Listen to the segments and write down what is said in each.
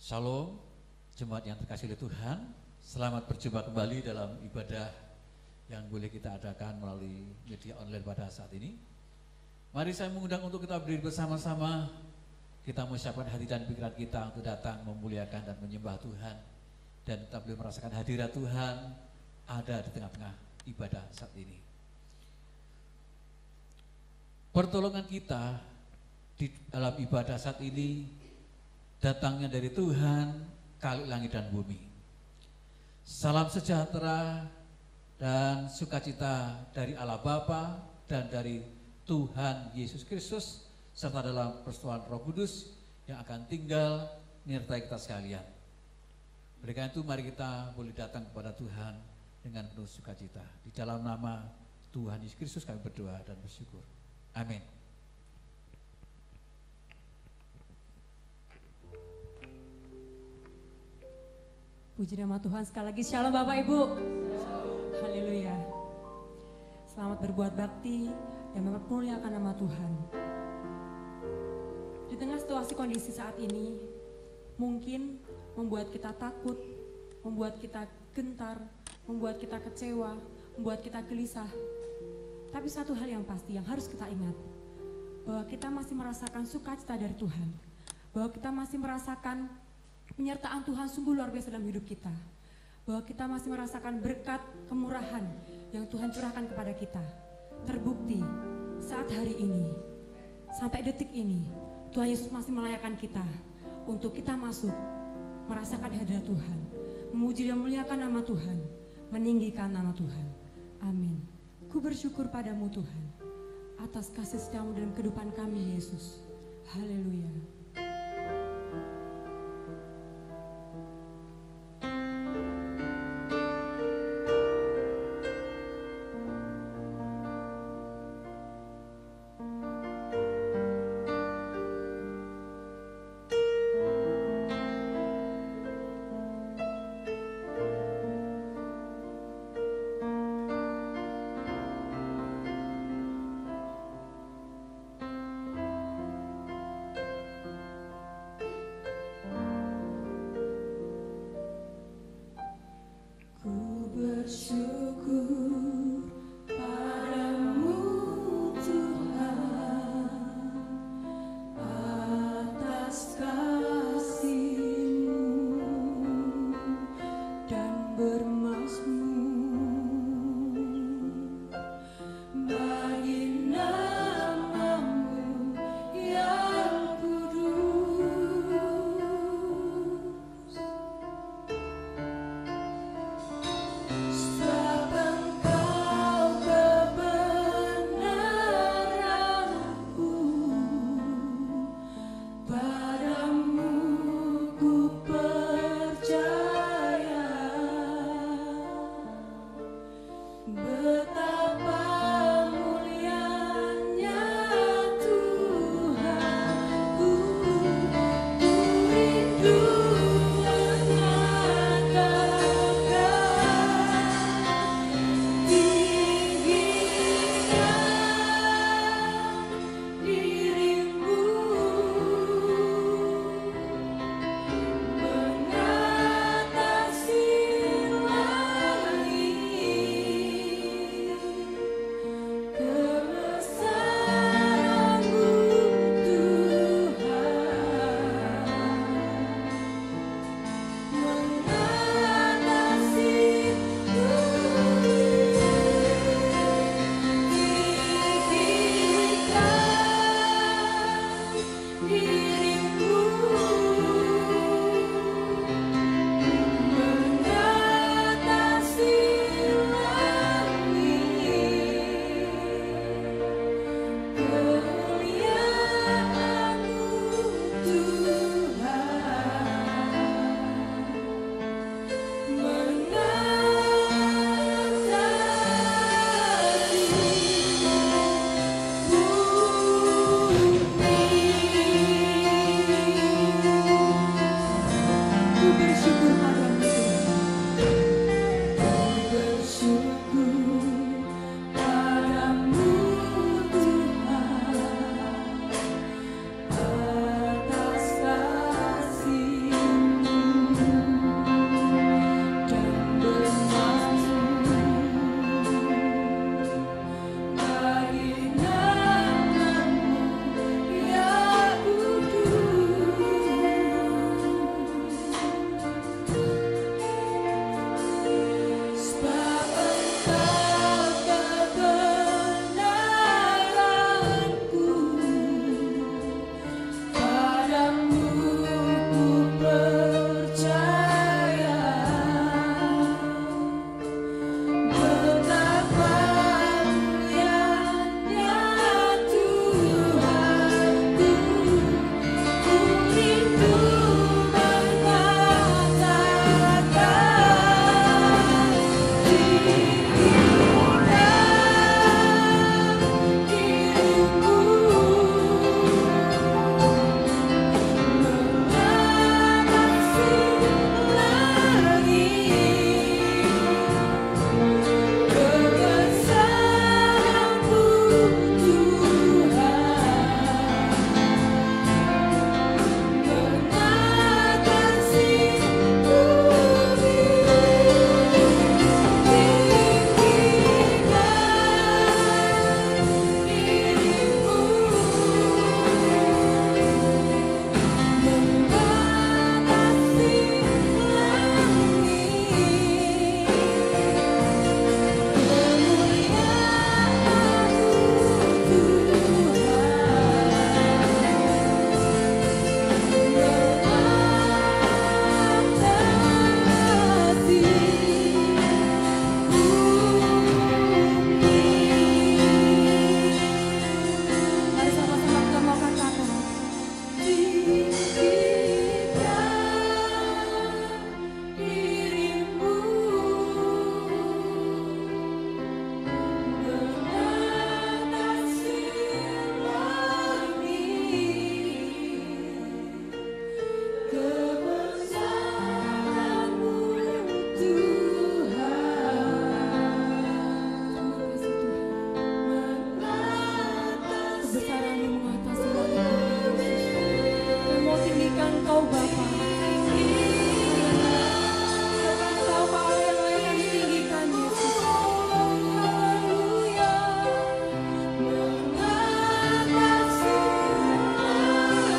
Shalom, jemaat yang terkasih oleh Tuhan. Selamat berjumpa kembali dalam ibadah yang boleh kita adakan melalui media online pada saat ini. Mari saya mengundang untuk kita berdiri bersama-sama. Kita menyiapkan hati dan pikiran kita untuk datang memuliakan dan menyembah Tuhan. Dan kita boleh merasakan hadirat Tuhan ada di tengah-tengah ibadah saat ini. Pertolongan kita di dalam ibadah saat ini datangnya dari Tuhan, Khalik langit dan bumi. Salam sejahtera dan sukacita dari Allah Bapa dan dari Tuhan Yesus Kristus, serta dalam persekutuan Roh Kudus yang akan tinggal menyertai kita sekalian. Oleh karena itu mari kita boleh datang kepada Tuhan dengan penuh sukacita. Di dalam nama Tuhan Yesus Kristus kami berdoa dan bersyukur. Amin. Puji nama Tuhan, sekali lagi shalom Bapak Ibu. Haleluya. Selamat berbuat bakti dan mempermuliakan nama Tuhan. Di tengah situasi kondisi saat ini mungkin membuat kita takut, membuat kita gentar, membuat kita kecewa, membuat kita gelisah. Tapi satu hal yang pasti yang harus kita ingat, bahwa kita masih merasakan sukacita dari Tuhan, bahwa kita masih merasakan penyertaan Tuhan sungguh luar biasa dalam hidup kita, bahwa kita masih merasakan berkat kemurahan yang Tuhan curahkan kepada kita. Terbukti saat hari ini, sampai detik ini, Tuhan Yesus masih melayakkan kita untuk kita masuk, merasakan hadirat Tuhan, memuji dan memuliakan nama Tuhan, meninggikan nama Tuhan. Amin. Ku bersyukur padamu Tuhan, atas kasih setiamu dalam kehidupan kami Yesus. Haleluya. Engkau Bapa. Engkau Allah yang layak kami tinggikan Yesus. Haleluya. Mengatasi kemuliaan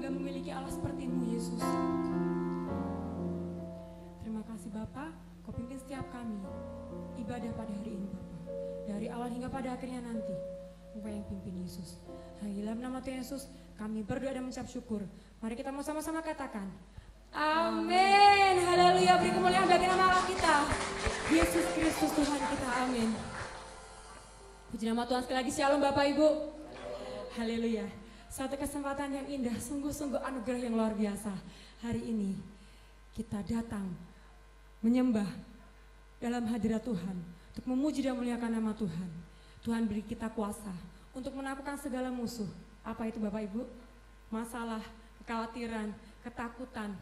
bangga memiliki Allah seperti-Mu, Yesus. Terima kasih Bapa, Kau pimpin setiap kami ibadah pada hari ini Bapa. Dari awal hingga pada akhirnya nanti, Engkau yang pimpin Yesus. Dalam nama Tuhan Yesus, kami berdoa dan mengucap syukur. Mari kita mau sama-sama katakan, amin. Haleluya, beri kemuliaan bagi nama Allah kita, Yesus Kristus Tuhan kita, amin. Puji nama Tuhan, sekali lagi shalom Bapak Ibu. Haleluya. Satu kesempatan yang indah, sungguh-sungguh anugerah yang luar biasa. Hari ini kita datang menyembah dalam hadirat Tuhan untuk memuji dan memuliakan nama Tuhan. Tuhan beri kita kuasa untuk menaklukkan segala musuh. Apa itu Bapak Ibu? Masalah, kekhawatiran, ketakutan,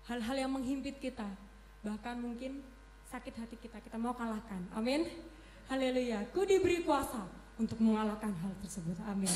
hal-hal yang menghimpit kita, bahkan mungkin sakit hati kita mau kalahkan. Amin. Haleluya. Ku diberi kuasa untuk mengalahkan hal tersebut. Amin.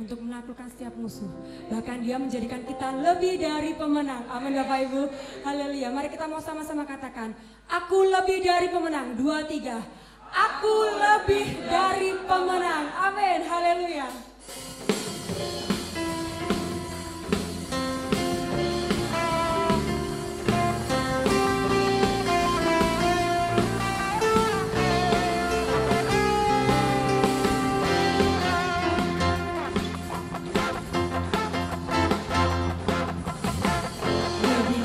untuk menaklukkan setiap musuh. Bahkan Dia menjadikan kita lebih dari pemenang. Amin Bapak Ibu. Haleluya. Mari kita mau sama-sama katakan, aku lebih dari pemenang. 2, 3. Aku lebih dari pemenang. Amin. Haleluya.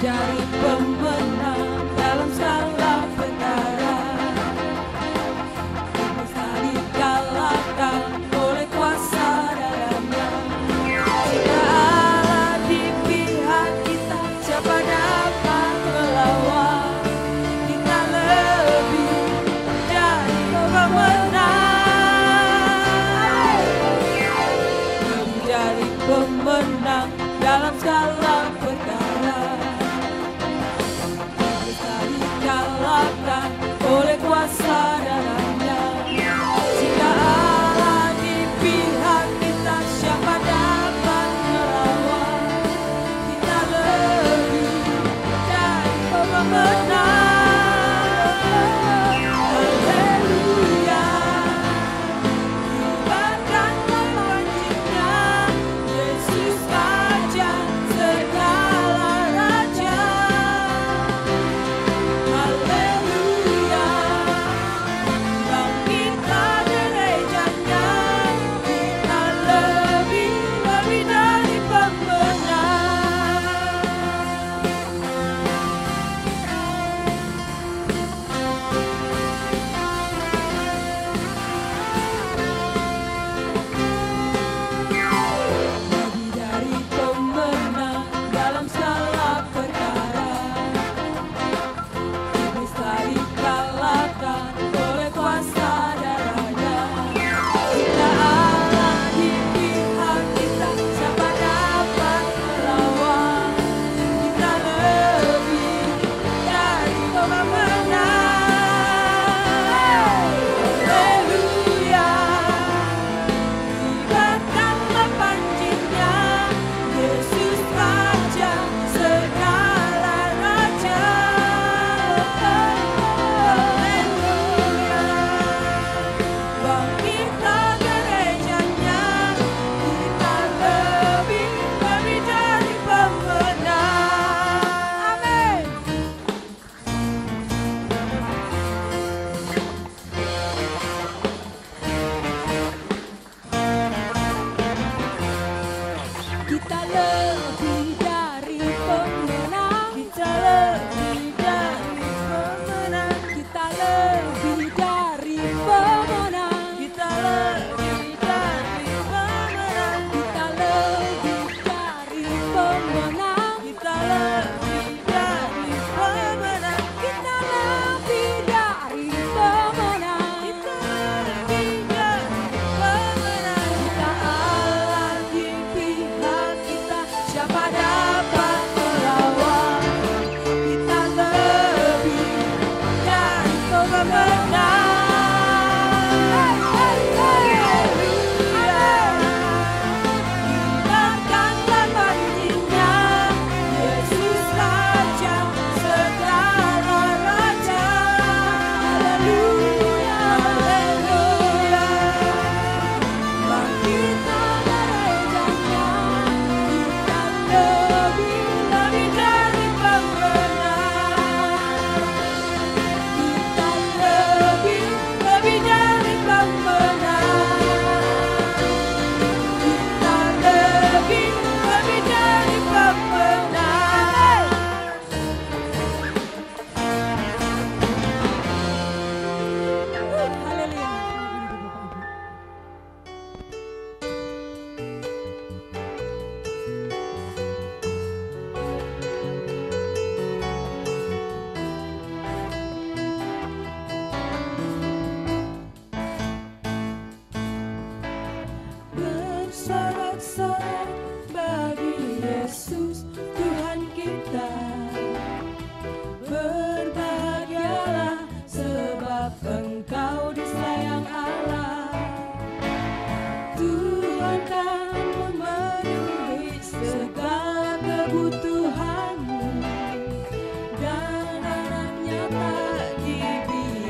Dari pemenang dalam skala perkara, bisa dikalahkan oleh kuasa dalamnya.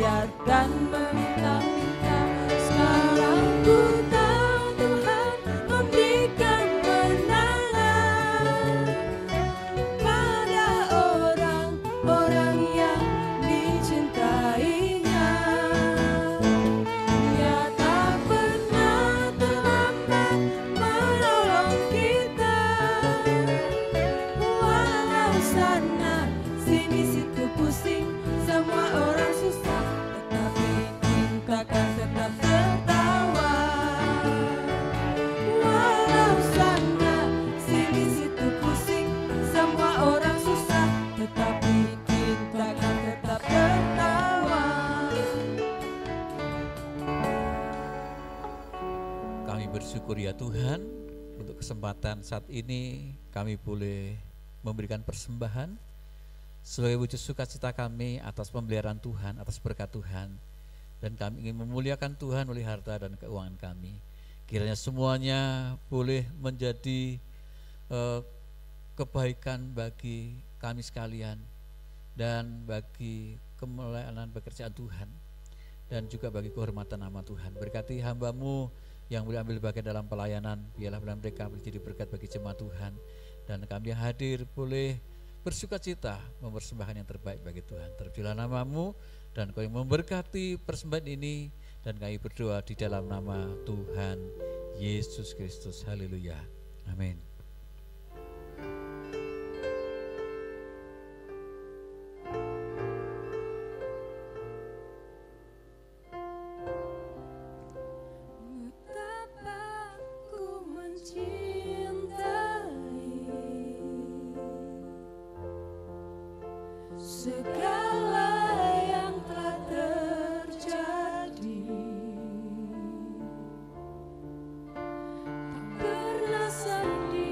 biarkan meminta-minta. Sekarang ku tahu Tuhan memberikan kemenangan pada orang-orang yang dicintainya. Dia tak pernah terlambat menolong kita. Walau sana sini situ pusing, semua orang susah, tetapi kita kan tetap tertawa. Walau sana sini situ pusing, semua orang susah, tetapi kita kan tetap tertawa. Kami bersyukur ya Tuhan untuk kesempatan saat ini kami boleh memberikan persembahan sebagai wujud sukacita kami atas pemeliharaan Tuhan, atas berkat Tuhan. Dan kami ingin memuliakan Tuhan oleh harta dan keuangan kami. Kiranya semuanya boleh menjadi kebaikan bagi kami sekalian dan bagi kemuliaan pekerjaan Tuhan dan juga bagi kehormatan nama Tuhan. Berkati hamba-Mu yang boleh ambil bagian dalam pelayanan, biarlah mereka menjadi berkat bagi jemaat Tuhan. Dan kami yang hadir boleh bersukacita mempersembahkan yang terbaik bagi Tuhan. Terpujilah nama-Mu dan Kau yang memberkati persembahan ini, dan kami berdoa di dalam nama Tuhan Yesus Kristus. Haleluya. Amin. Betapa ku mencintai segala yang telah terjadi. Tak pernah sendiri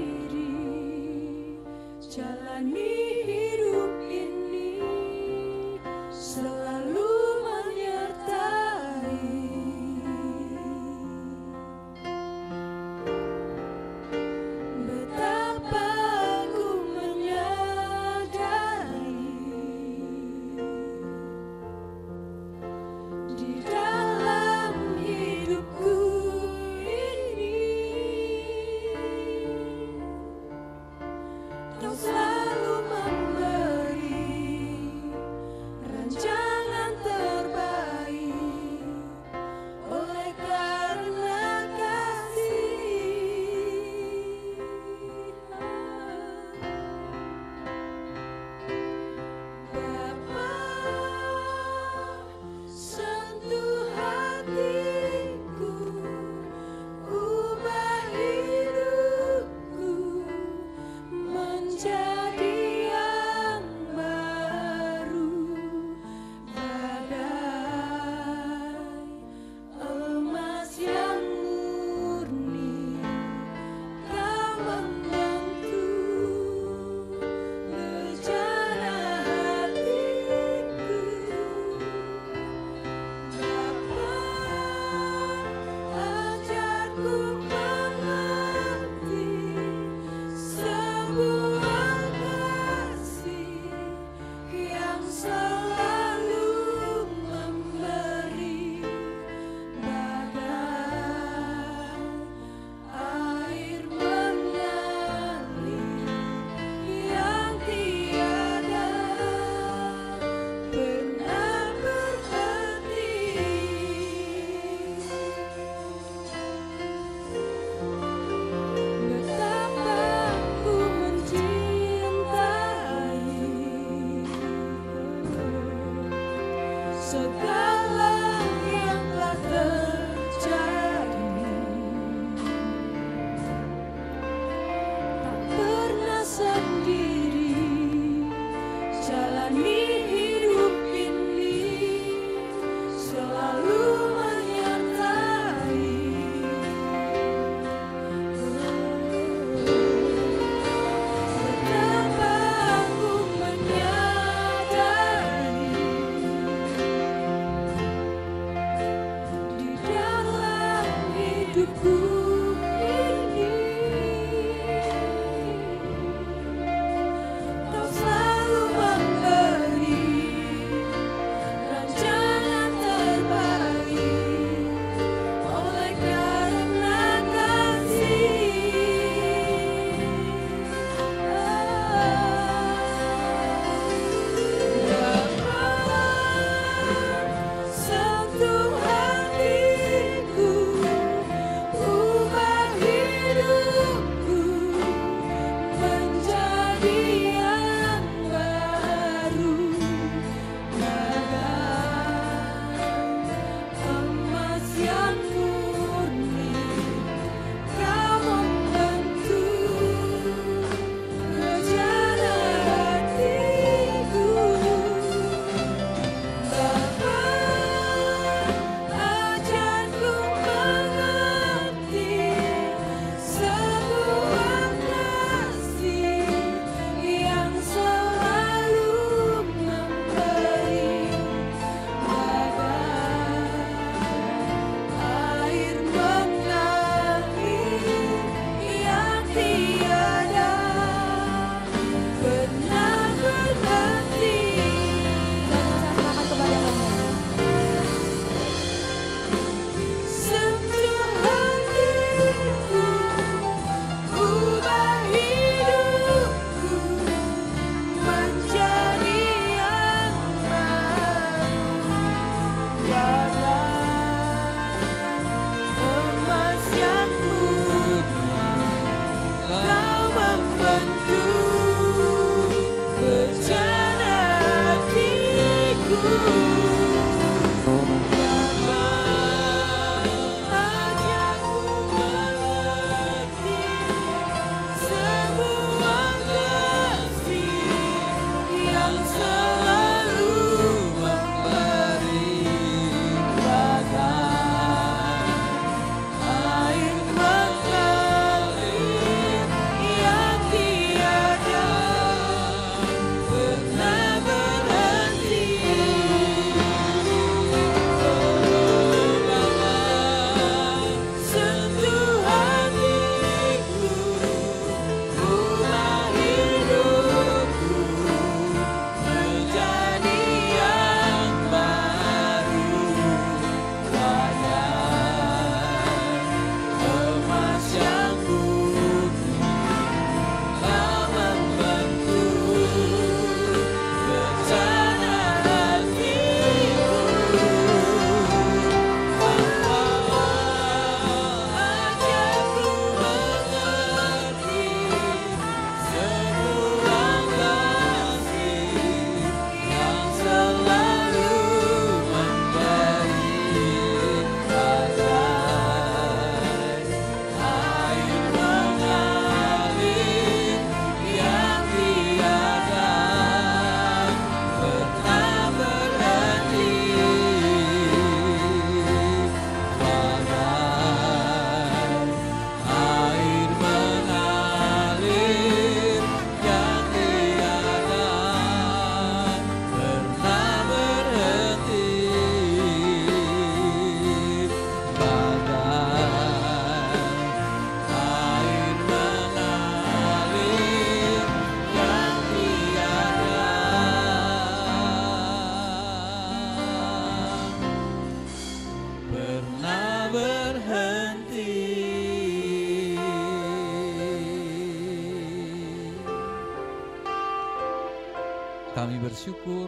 Kami bersyukur,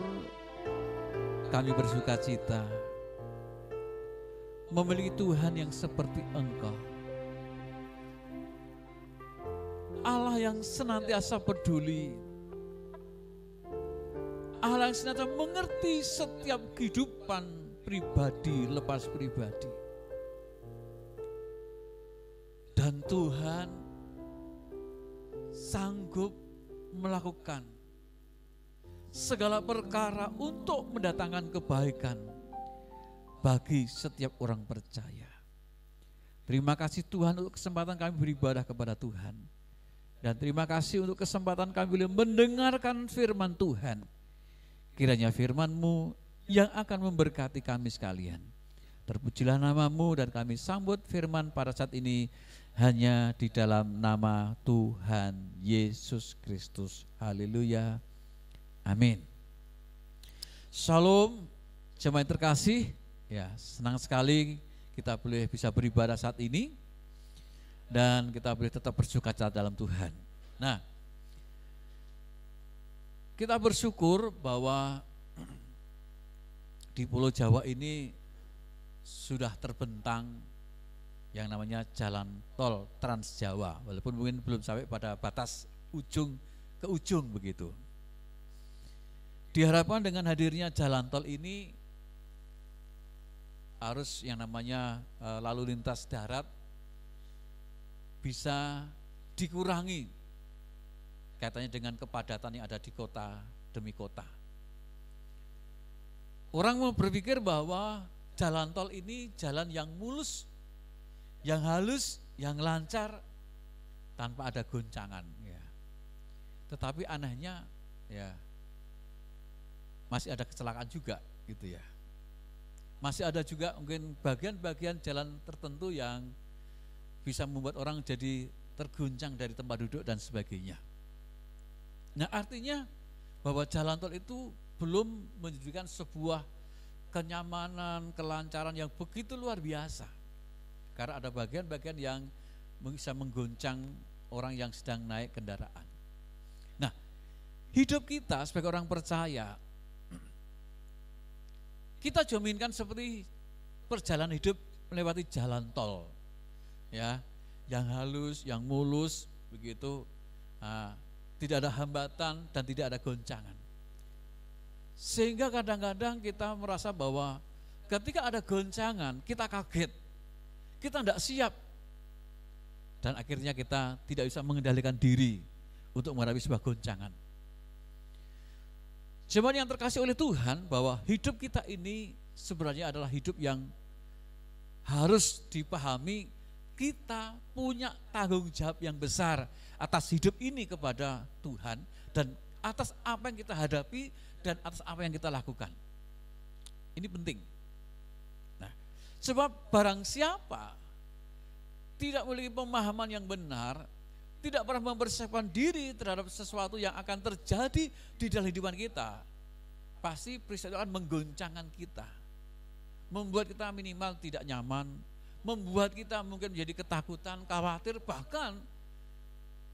kami bersuka cita memiliki Tuhan yang seperti Engkau. Allah yang senantiasa peduli, Allah yang senantiasa mengerti setiap kehidupan pribadi lepas pribadi. Dan Tuhan sanggup melakukan segala perkara untuk mendatangkan kebaikan bagi setiap orang percaya. Terima kasih Tuhan untuk kesempatan kami beribadah kepada Tuhan. Dan terima kasih untuk kesempatan kami boleh mendengarkan firman Tuhan. Kiranya firman-Mu yang akan memberkati kami sekalian. Terpujilah nama-Mu dan kami sambut firman pada saat ini hanya di dalam nama Tuhan Yesus Kristus. Haleluya. Amin. Shalom, jemaat terkasih. Ya, senang sekali kita boleh bisa beribadah saat ini. Dan kita boleh tetap bersukacita dalam Tuhan. Nah, kita bersyukur bahwa di Pulau Jawa ini sudah terbentang yang namanya jalan tol Trans Jawa, walaupun mungkin belum sampai pada batas ujung ke ujung begitu. Diharapkan dengan hadirnya jalan tol ini arus yang namanya lalu lintas darat bisa dikurangi kaitannya dengan kepadatan yang ada di kota demi kota. Orang mau berpikir bahwa jalan tol ini jalan yang mulus, yang halus, yang lancar, tanpa ada goncangan. Ya. Tetapi anehnya, ya masih ada kecelakaan juga, gitu ya. Masih ada juga mungkin bagian-bagian jalan tertentu yang bisa membuat orang jadi terguncang dari tempat duduk dan sebagainya. Nah, artinya bahwa jalan tol itu belum menjadikan sebuah kenyamanan, kelancaran yang begitu luar biasa. Karena ada bagian-bagian yang bisa menggoncang orang yang sedang naik kendaraan. Nah, hidup kita sebagai orang percaya, kita jaminkan seperti perjalanan hidup melewati jalan tol. Ya, yang halus, yang mulus, begitu, tidak ada hambatan dan tidak ada goncangan. Sehingga kadang-kadang kita merasa bahwa ketika ada goncangan, kita kaget, kita tidak siap, dan akhirnya kita tidak bisa mengendalikan diri untuk menghadapi sebuah goncangan. Jemaat yang terkasih oleh Tuhan, bahwa hidup kita ini sebenarnya adalah hidup yang harus dipahami. Kita punya tanggung jawab yang besar atas hidup ini kepada Tuhan dan atas apa yang kita hadapi dan atas apa yang kita lakukan. Ini penting. Nah, sebab barang siapa tidak memiliki pemahaman yang benar, tidak pernah mempersiapkan diri terhadap sesuatu yang akan terjadi di dalam kehidupan kita, pasti peristiwa itu akan menggoncangkan kita, membuat kita minimal tidak nyaman, membuat kita mungkin menjadi ketakutan, khawatir, bahkan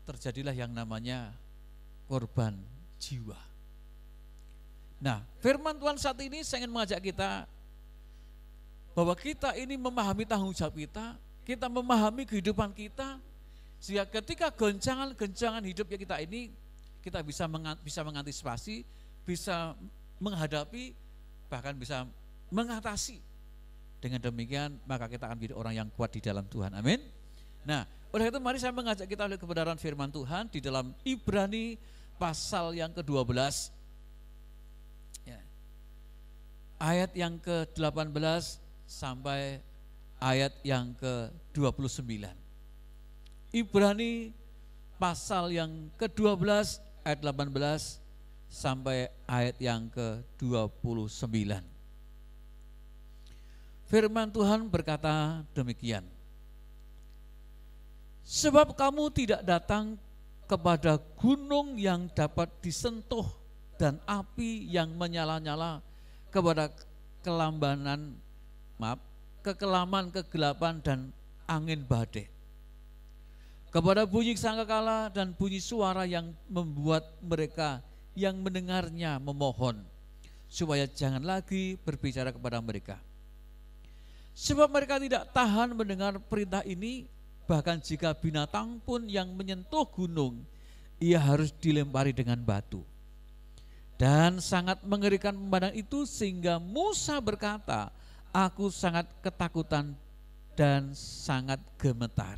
terjadilah yang namanya korban jiwa. Nah, firman Tuhan saat ini saya ingin mengajak kita bahwa kita ini memahami tanggung jawab kita memahami kehidupan kita, sehingga ketika goncangan hidup kita ini, kita bisa mengantisipasi, bisa menghadapi, bahkan bisa mengatasi. Dengan demikian maka kita akan menjadi orang yang kuat di dalam Tuhan. Amin. Nah, oleh itu mari saya mengajak kita oleh kebenaran firman Tuhan di dalam Ibrani pasal yang ke-12 ya. Ayat yang ke-18 sampai ayat yang ke-29. Ibrani pasal yang ke-12 ayat 18 sampai ayat yang ke-29. Firman Tuhan berkata demikian. Sebab kamu tidak datang kepada gunung yang dapat disentuh dan api yang menyala-nyala, kepada kekelaman, kegelapan dan angin badai, kepada bunyi sangkakala dan bunyi suara yang membuat mereka yang mendengarnya memohon, supaya jangan lagi berbicara kepada mereka. Sebab mereka tidak tahan mendengar perintah ini, bahkan jika binatang pun yang menyentuh gunung, ia harus dilempari dengan batu. Dan sangat mengerikan memandang itu sehingga Musa berkata, aku sangat ketakutan dan sangat gemetar.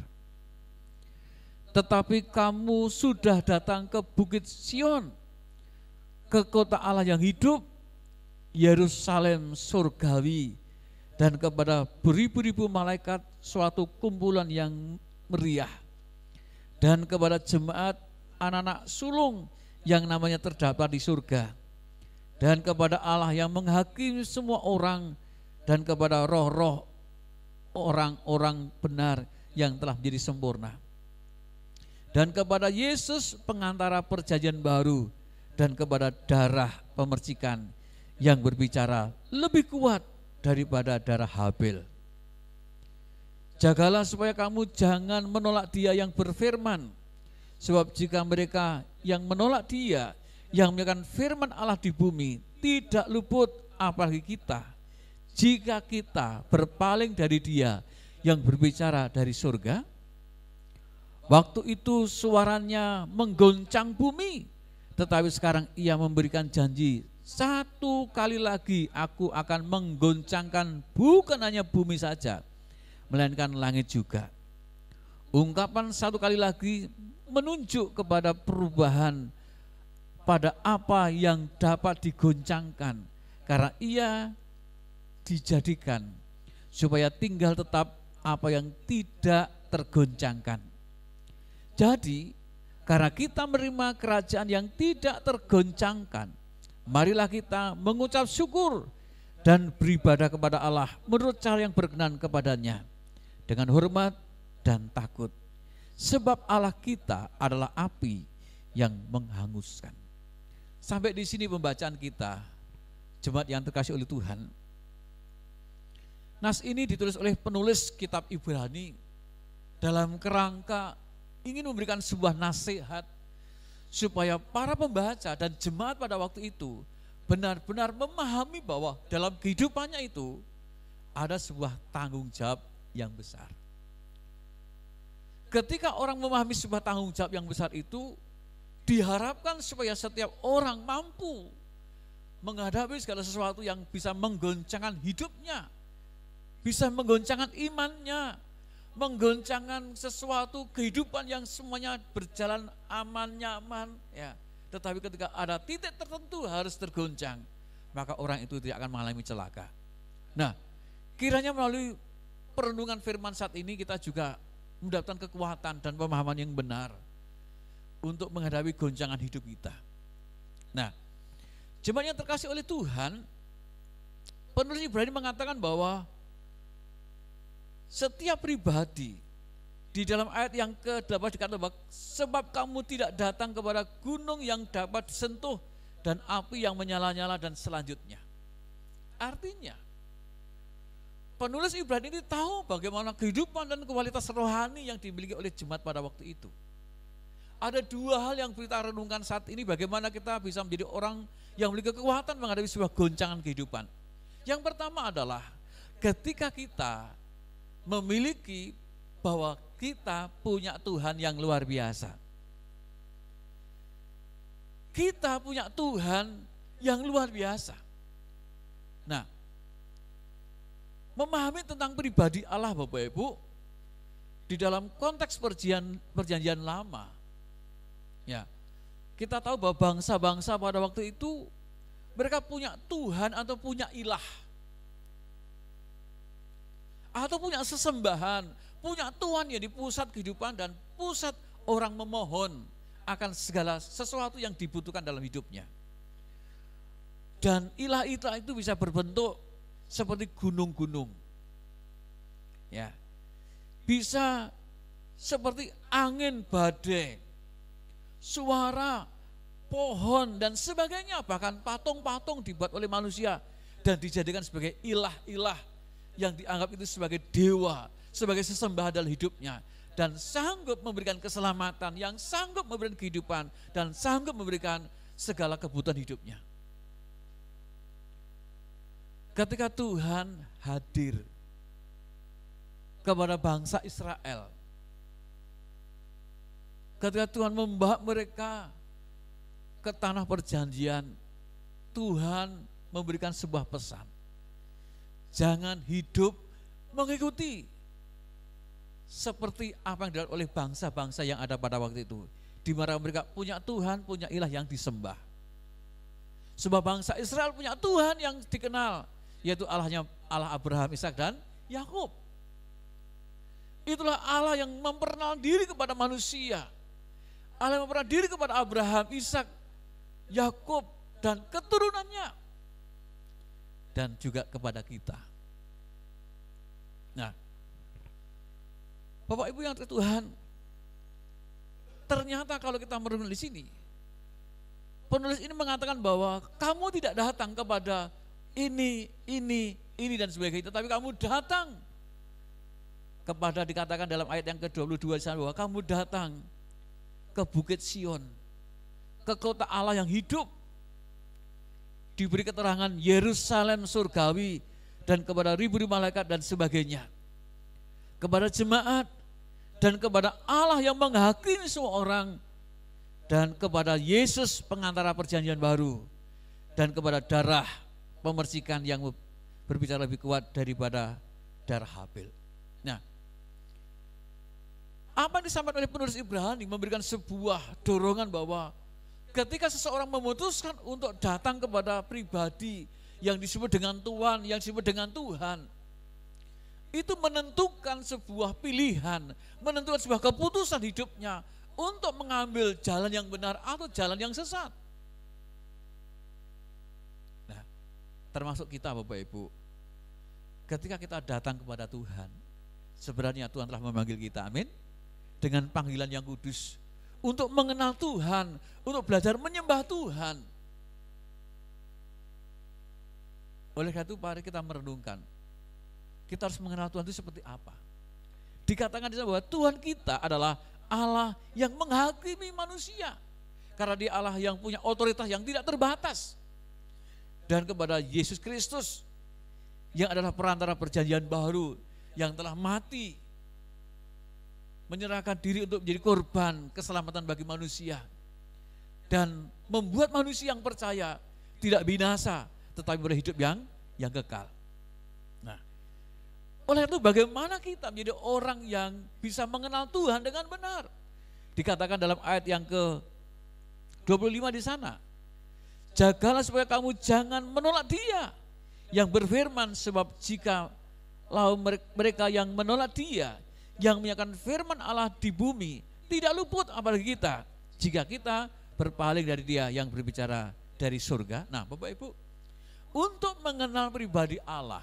Tetapi kamu sudah datang ke Bukit Sion, ke kota Allah yang hidup, Yerusalem surgawi, dan kepada beribu-ribu malaikat suatu kumpulan yang meriah, dan kepada jemaat anak-anak sulung yang namanya terdapat di surga, dan kepada Allah yang menghakimi semua orang, dan kepada roh-roh orang-orang benar yang telah menjadi sempurna, dan kepada Yesus pengantara perjanjian baru, dan kepada darah pemercikan yang berbicara lebih kuat daripada darah Habel. Jagalah supaya kamu jangan menolak Dia yang berfirman, sebab jika mereka yang menolak Dia yang menyampaikan firman Allah di bumi tidak luput, apalagi kita, jika kita berpaling dari Dia yang berbicara dari surga. Waktu itu suaranya menggoncang bumi, tetapi sekarang Ia memberikan janji, satu kali lagi aku akan menggoncangkan bukan hanya bumi saja, melainkan langit juga. Ungkapan satu kali lagi menunjuk kepada perubahan pada apa yang dapat digoncangkan, karena ia dijadikan supaya tinggal tetap apa yang tidak tergoncangkan. Jadi karena kita menerima kerajaan yang tidak tergoncangkan, marilah kita mengucap syukur dan beribadah kepada Allah menurut cara yang berkenan kepadanya, dengan hormat dan takut. Sebab Allah kita adalah api yang menghanguskan. Sampai di sini pembacaan kita, jemaat yang terkasih oleh Tuhan. Nas ini ditulis oleh penulis kitab Ibrani dalam kerangka ingin memberikan sebuah nasihat supaya para pembaca dan jemaat pada waktu itu benar-benar memahami bahwa dalam kehidupannya itu ada sebuah tanggung jawab yang besar. Ketika orang memahami sebuah tanggung jawab yang besar itu, diharapkan supaya setiap orang mampu menghadapi segala sesuatu yang bisa menggoncangkan hidupnya, bisa menggoncangkan imannya, menggoncangkan sesuatu kehidupan yang semuanya berjalan aman, nyaman, ya. Tetapi ketika ada titik tertentu harus tergoncang, maka orang itu tidak akan mengalami celaka. Nah, kiranya melalui perenungan firman saat ini kita juga mendapatkan kekuatan dan pemahaman yang benar untuk menghadapi goncangan hidup kita. Nah, jemaat yang terkasih oleh Tuhan, penulis Ibrani mengatakan bahwa setiap pribadi di dalam ayat yang ke-8 dikatakan bahwa sebab kamu tidak datang kepada gunung yang dapat disentuh dan api yang menyala-nyala dan selanjutnya. Artinya penulis Ibrani ini tahu bagaimana kehidupan dan kualitas rohani yang dimiliki oleh jemaat pada waktu itu. Ada dua hal yang kita renungkan saat ini, bagaimana kita bisa menjadi orang yang memiliki kekuatan menghadapi sebuah goncangan kehidupan. Yang pertama adalah ketika kita memiliki bahwa kita punya Tuhan yang luar biasa. Kita punya Tuhan yang luar biasa. Nah, memahami tentang pribadi Allah Bapak Ibu di dalam konteks perjanjian lama, ya, kita tahu bahwa bangsa-bangsa pada waktu itu mereka punya Tuhan atau punya ilah, atau punya sesembahan, punya Tuhan yang di pusat kehidupan dan pusat orang memohon akan segala sesuatu yang dibutuhkan dalam hidupnya. Dan ilah-ilah itu bisa berbentuk seperti gunung-gunung, ya, bisa seperti angin badai, suara pohon dan sebagainya, bahkan patung-patung dibuat oleh manusia dan dijadikan sebagai ilah-ilah yang dianggap itu sebagai dewa, sebagai sesembahan dalam hidupnya, dan sanggup memberikan keselamatan, yang sanggup memberikan kehidupan, dan sanggup memberikan segala kebutuhan hidupnya. Ketika Tuhan hadir kepada bangsa Israel, ketika Tuhan membawa mereka ke tanah perjanjian, Tuhan memberikan sebuah pesan. Jangan hidup mengikuti seperti apa yang dilakukan oleh bangsa-bangsa yang ada pada waktu itu, di mana mereka punya Tuhan, punya ilah yang disembah. Sebab bangsa Israel punya Tuhan yang dikenal, yaitu Allah Abraham, Ishak dan Yakub. Itulah Allah yang memperkenalkan diri kepada manusia. Allah yang memperkenalkan diri kepada Abraham, Ishak, Yakub dan keturunannya, dan juga kepada kita. Nah, Bapak Ibu yang Tuhan, ternyata kalau kita merenung di sini, penulis ini mengatakan bahwa kamu tidak datang kepada ini dan sebagainya, tetapi kamu datang kepada, dikatakan dalam ayat yang ke-22 di sana, bahwa kamu datang ke Bukit Sion, ke kota Allah yang hidup. Diberi keterangan Yerusalem surgawi dan kepada ribu-ribu malaikat dan sebagainya. Kepada jemaat dan kepada Allah yang menghakimi semua orang, dan kepada Yesus pengantara perjanjian baru, dan kepada darah pemercikan yang berbicara lebih kuat daripada darah Habel. Nah, apa yang disampaikan oleh penulis Ibrani memberikan sebuah dorongan bahwa ketika seseorang memutuskan untuk datang kepada pribadi yang disebut dengan Tuhan, yang disebut dengan Tuhan, itu menentukan sebuah pilihan, menentukan sebuah keputusan hidupnya untuk mengambil jalan yang benar atau jalan yang sesat. Nah, termasuk kita Bapak Ibu, ketika kita datang kepada Tuhan, sebenarnya Tuhan telah memanggil kita, amin, dengan panggilan yang kudus, untuk mengenal Tuhan, untuk belajar menyembah Tuhan. Oleh karena itu mari kita merenungkan, kita harus mengenal Tuhan itu seperti apa. Dikatakan di sana bahwa Tuhan kita adalah Allah yang menghakimi manusia, karena Dia Allah yang punya otoritas yang tidak terbatas. Dan kepada Yesus Kristus yang adalah perantara perjanjian baru, yang telah mati, menyerahkan diri untuk menjadi korban keselamatan bagi manusia, dan membuat manusia yang percaya tidak binasa tetapi berhidup yang kekal. Nah, oleh itu bagaimana kita menjadi orang yang bisa mengenal Tuhan dengan benar? Dikatakan dalam ayat yang ke-25 di sana, jagalah supaya kamu jangan menolak Dia yang berfirman, sebab jika mereka yang menolak Dia yang menyatakan firman Allah di bumi, tidak luput apalagi kita, jika kita berpaling dari Dia yang berbicara dari surga. Nah Bapak Ibu, untuk mengenal pribadi Allah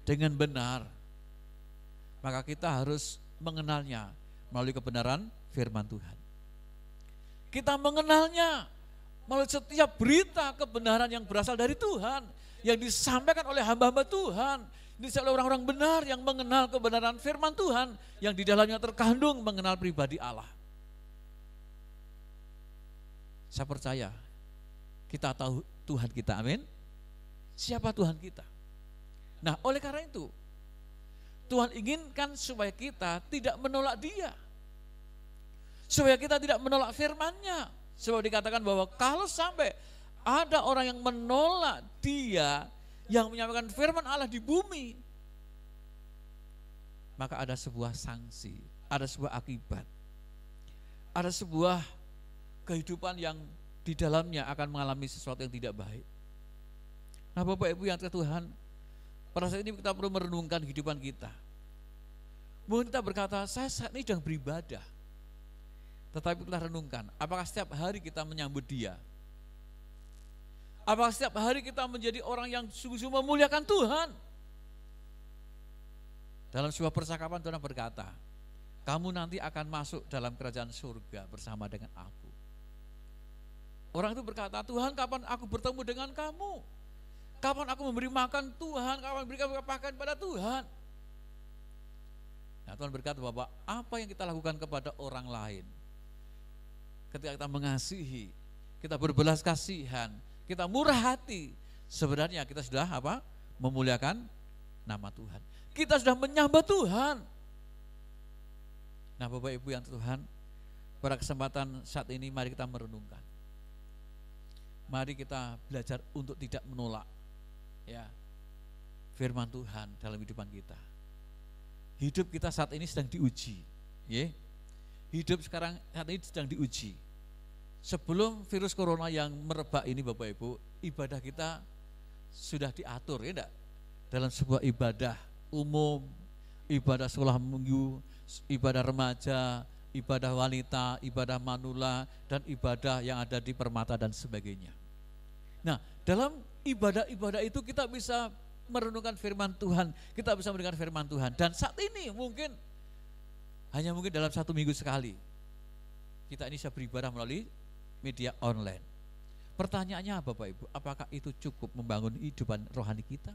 dengan benar, maka kita harus mengenalnya melalui kebenaran firman Tuhan. Kita mengenalnya melalui setiap berita kebenaran yang berasal dari Tuhan, yang disampaikan oleh hamba-hamba Tuhan, oleh orang-orang benar yang mengenal kebenaran firman Tuhan, yang di dalamnya terkandung mengenal pribadi Allah. Saya percaya kita tahu Tuhan kita, amin. Siapa Tuhan kita? Nah, oleh karena itu Tuhan inginkan supaya kita tidak menolak Dia, supaya kita tidak menolak firman-Nya. Sebab dikatakan bahwa kalau sampai ada orang yang menolak Dia yang menyampaikan firman Allah di bumi, maka ada sebuah sanksi, ada sebuah akibat, ada sebuah kehidupan yang di dalamnya akan mengalami sesuatu yang tidak baik. Nah Bapak Ibu yang Tuhan, pada saat ini kita perlu merenungkan kehidupan kita. Mungkin kita berkata, saya saat ini sedang beribadah, tetapi kita renungkan, apakah setiap hari kita menyambut Dia? Apakah setiap hari kita menjadi orang yang sungguh-sungguh memuliakan Tuhan? Dalam sebuah percakapan Tuhan berkata, kamu nanti akan masuk dalam kerajaan surga bersama dengan aku. Orang itu berkata, Tuhan kapan aku bertemu dengan kamu? Kapan aku memberi makan Tuhan? Kapan memberikan pakaian pada Tuhan? Nah Tuhan berkata bahwa apa yang kita lakukan kepada orang lain, ketika kita mengasihi, kita berbelas kasihan, kita murah hati, sebenarnya kita sudah apa? Memuliakan nama Tuhan. Kita sudah menyembah Tuhan. Nah, Bapak Ibu yang Tuhan, pada kesempatan saat ini mari kita merenungkan. Mari kita belajar untuk tidak menolak ya firman Tuhan dalam kehidupan kita. Hidup kita saat ini sedang diuji, ya. Hidup sekarang saat ini sedang diuji. Sebelum virus corona yang merebak ini Bapak Ibu, ibadah kita sudah diatur, ya enggak? Dalam sebuah ibadah umum, ibadah sekolah minggu, ibadah remaja, ibadah wanita, ibadah manula, dan ibadah yang ada di permata dan sebagainya. Nah, dalam ibadah-ibadah itu kita bisa merenungkan firman Tuhan, kita bisa mendengar firman Tuhan. Dan saat ini mungkin hanya mungkin dalam 1 minggu sekali kita ini bisa beribadah melalui media online. Pertanyaannya Bapak Ibu, apakah itu cukup membangun kehidupan rohani kita?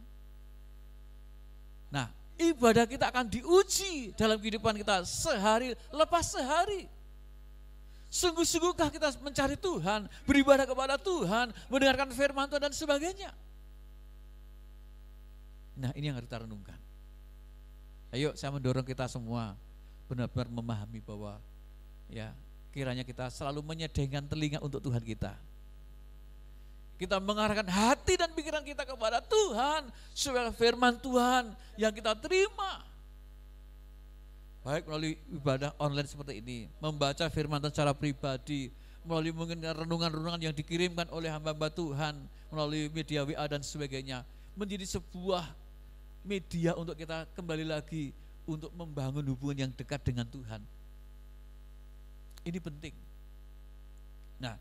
Nah, ibadah kita akan diuji dalam kehidupan kita sehari lepas sehari. Sungguh-sungguhkah kita mencari Tuhan, beribadah kepada Tuhan, mendengarkan firman Tuhan dan sebagainya? Nah, ini yang harus kita renungkan. Ayo, saya mendorong kita semua benar-benar memahami bahwa ya kiranya kita selalu menyedengkan telinga untuk Tuhan kita. Kita mengarahkan hati dan pikiran kita kepada Tuhan supaya firman Tuhan yang kita terima, baik melalui ibadah online seperti ini, membaca firman Tuhan secara pribadi, melalui mungkin renungan-renungan yang dikirimkan oleh hamba-hamba Tuhan melalui media WA dan sebagainya, menjadi sebuah media untuk kita kembali lagi untuk membangun hubungan yang dekat dengan Tuhan. Ini penting. Nah,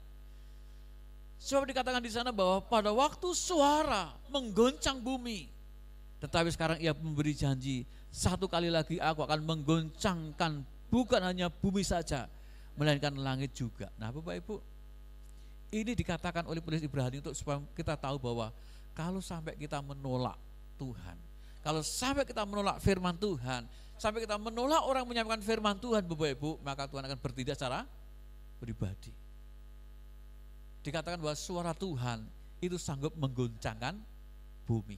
sebab dikatakan di sana bahwa pada waktu suara menggoncang bumi, tetapi sekarang ia memberi janji, satu kali lagi aku akan menggoncangkan bukan hanya bumi saja, melainkan langit juga. Nah, Bapak Ibu, ini dikatakan oleh penulis Ibrani untuk supaya kita tahu bahwa kalau sampai kita menolak Tuhan, kalau sampai kita menolak firman Tuhan, sampai kita menolak orang menyampaikan firman Tuhan Bapak Ibu, maka Tuhan akan bertindak secara pribadi. Dikatakan bahwa suara Tuhan itu sanggup menggoncangkan bumi.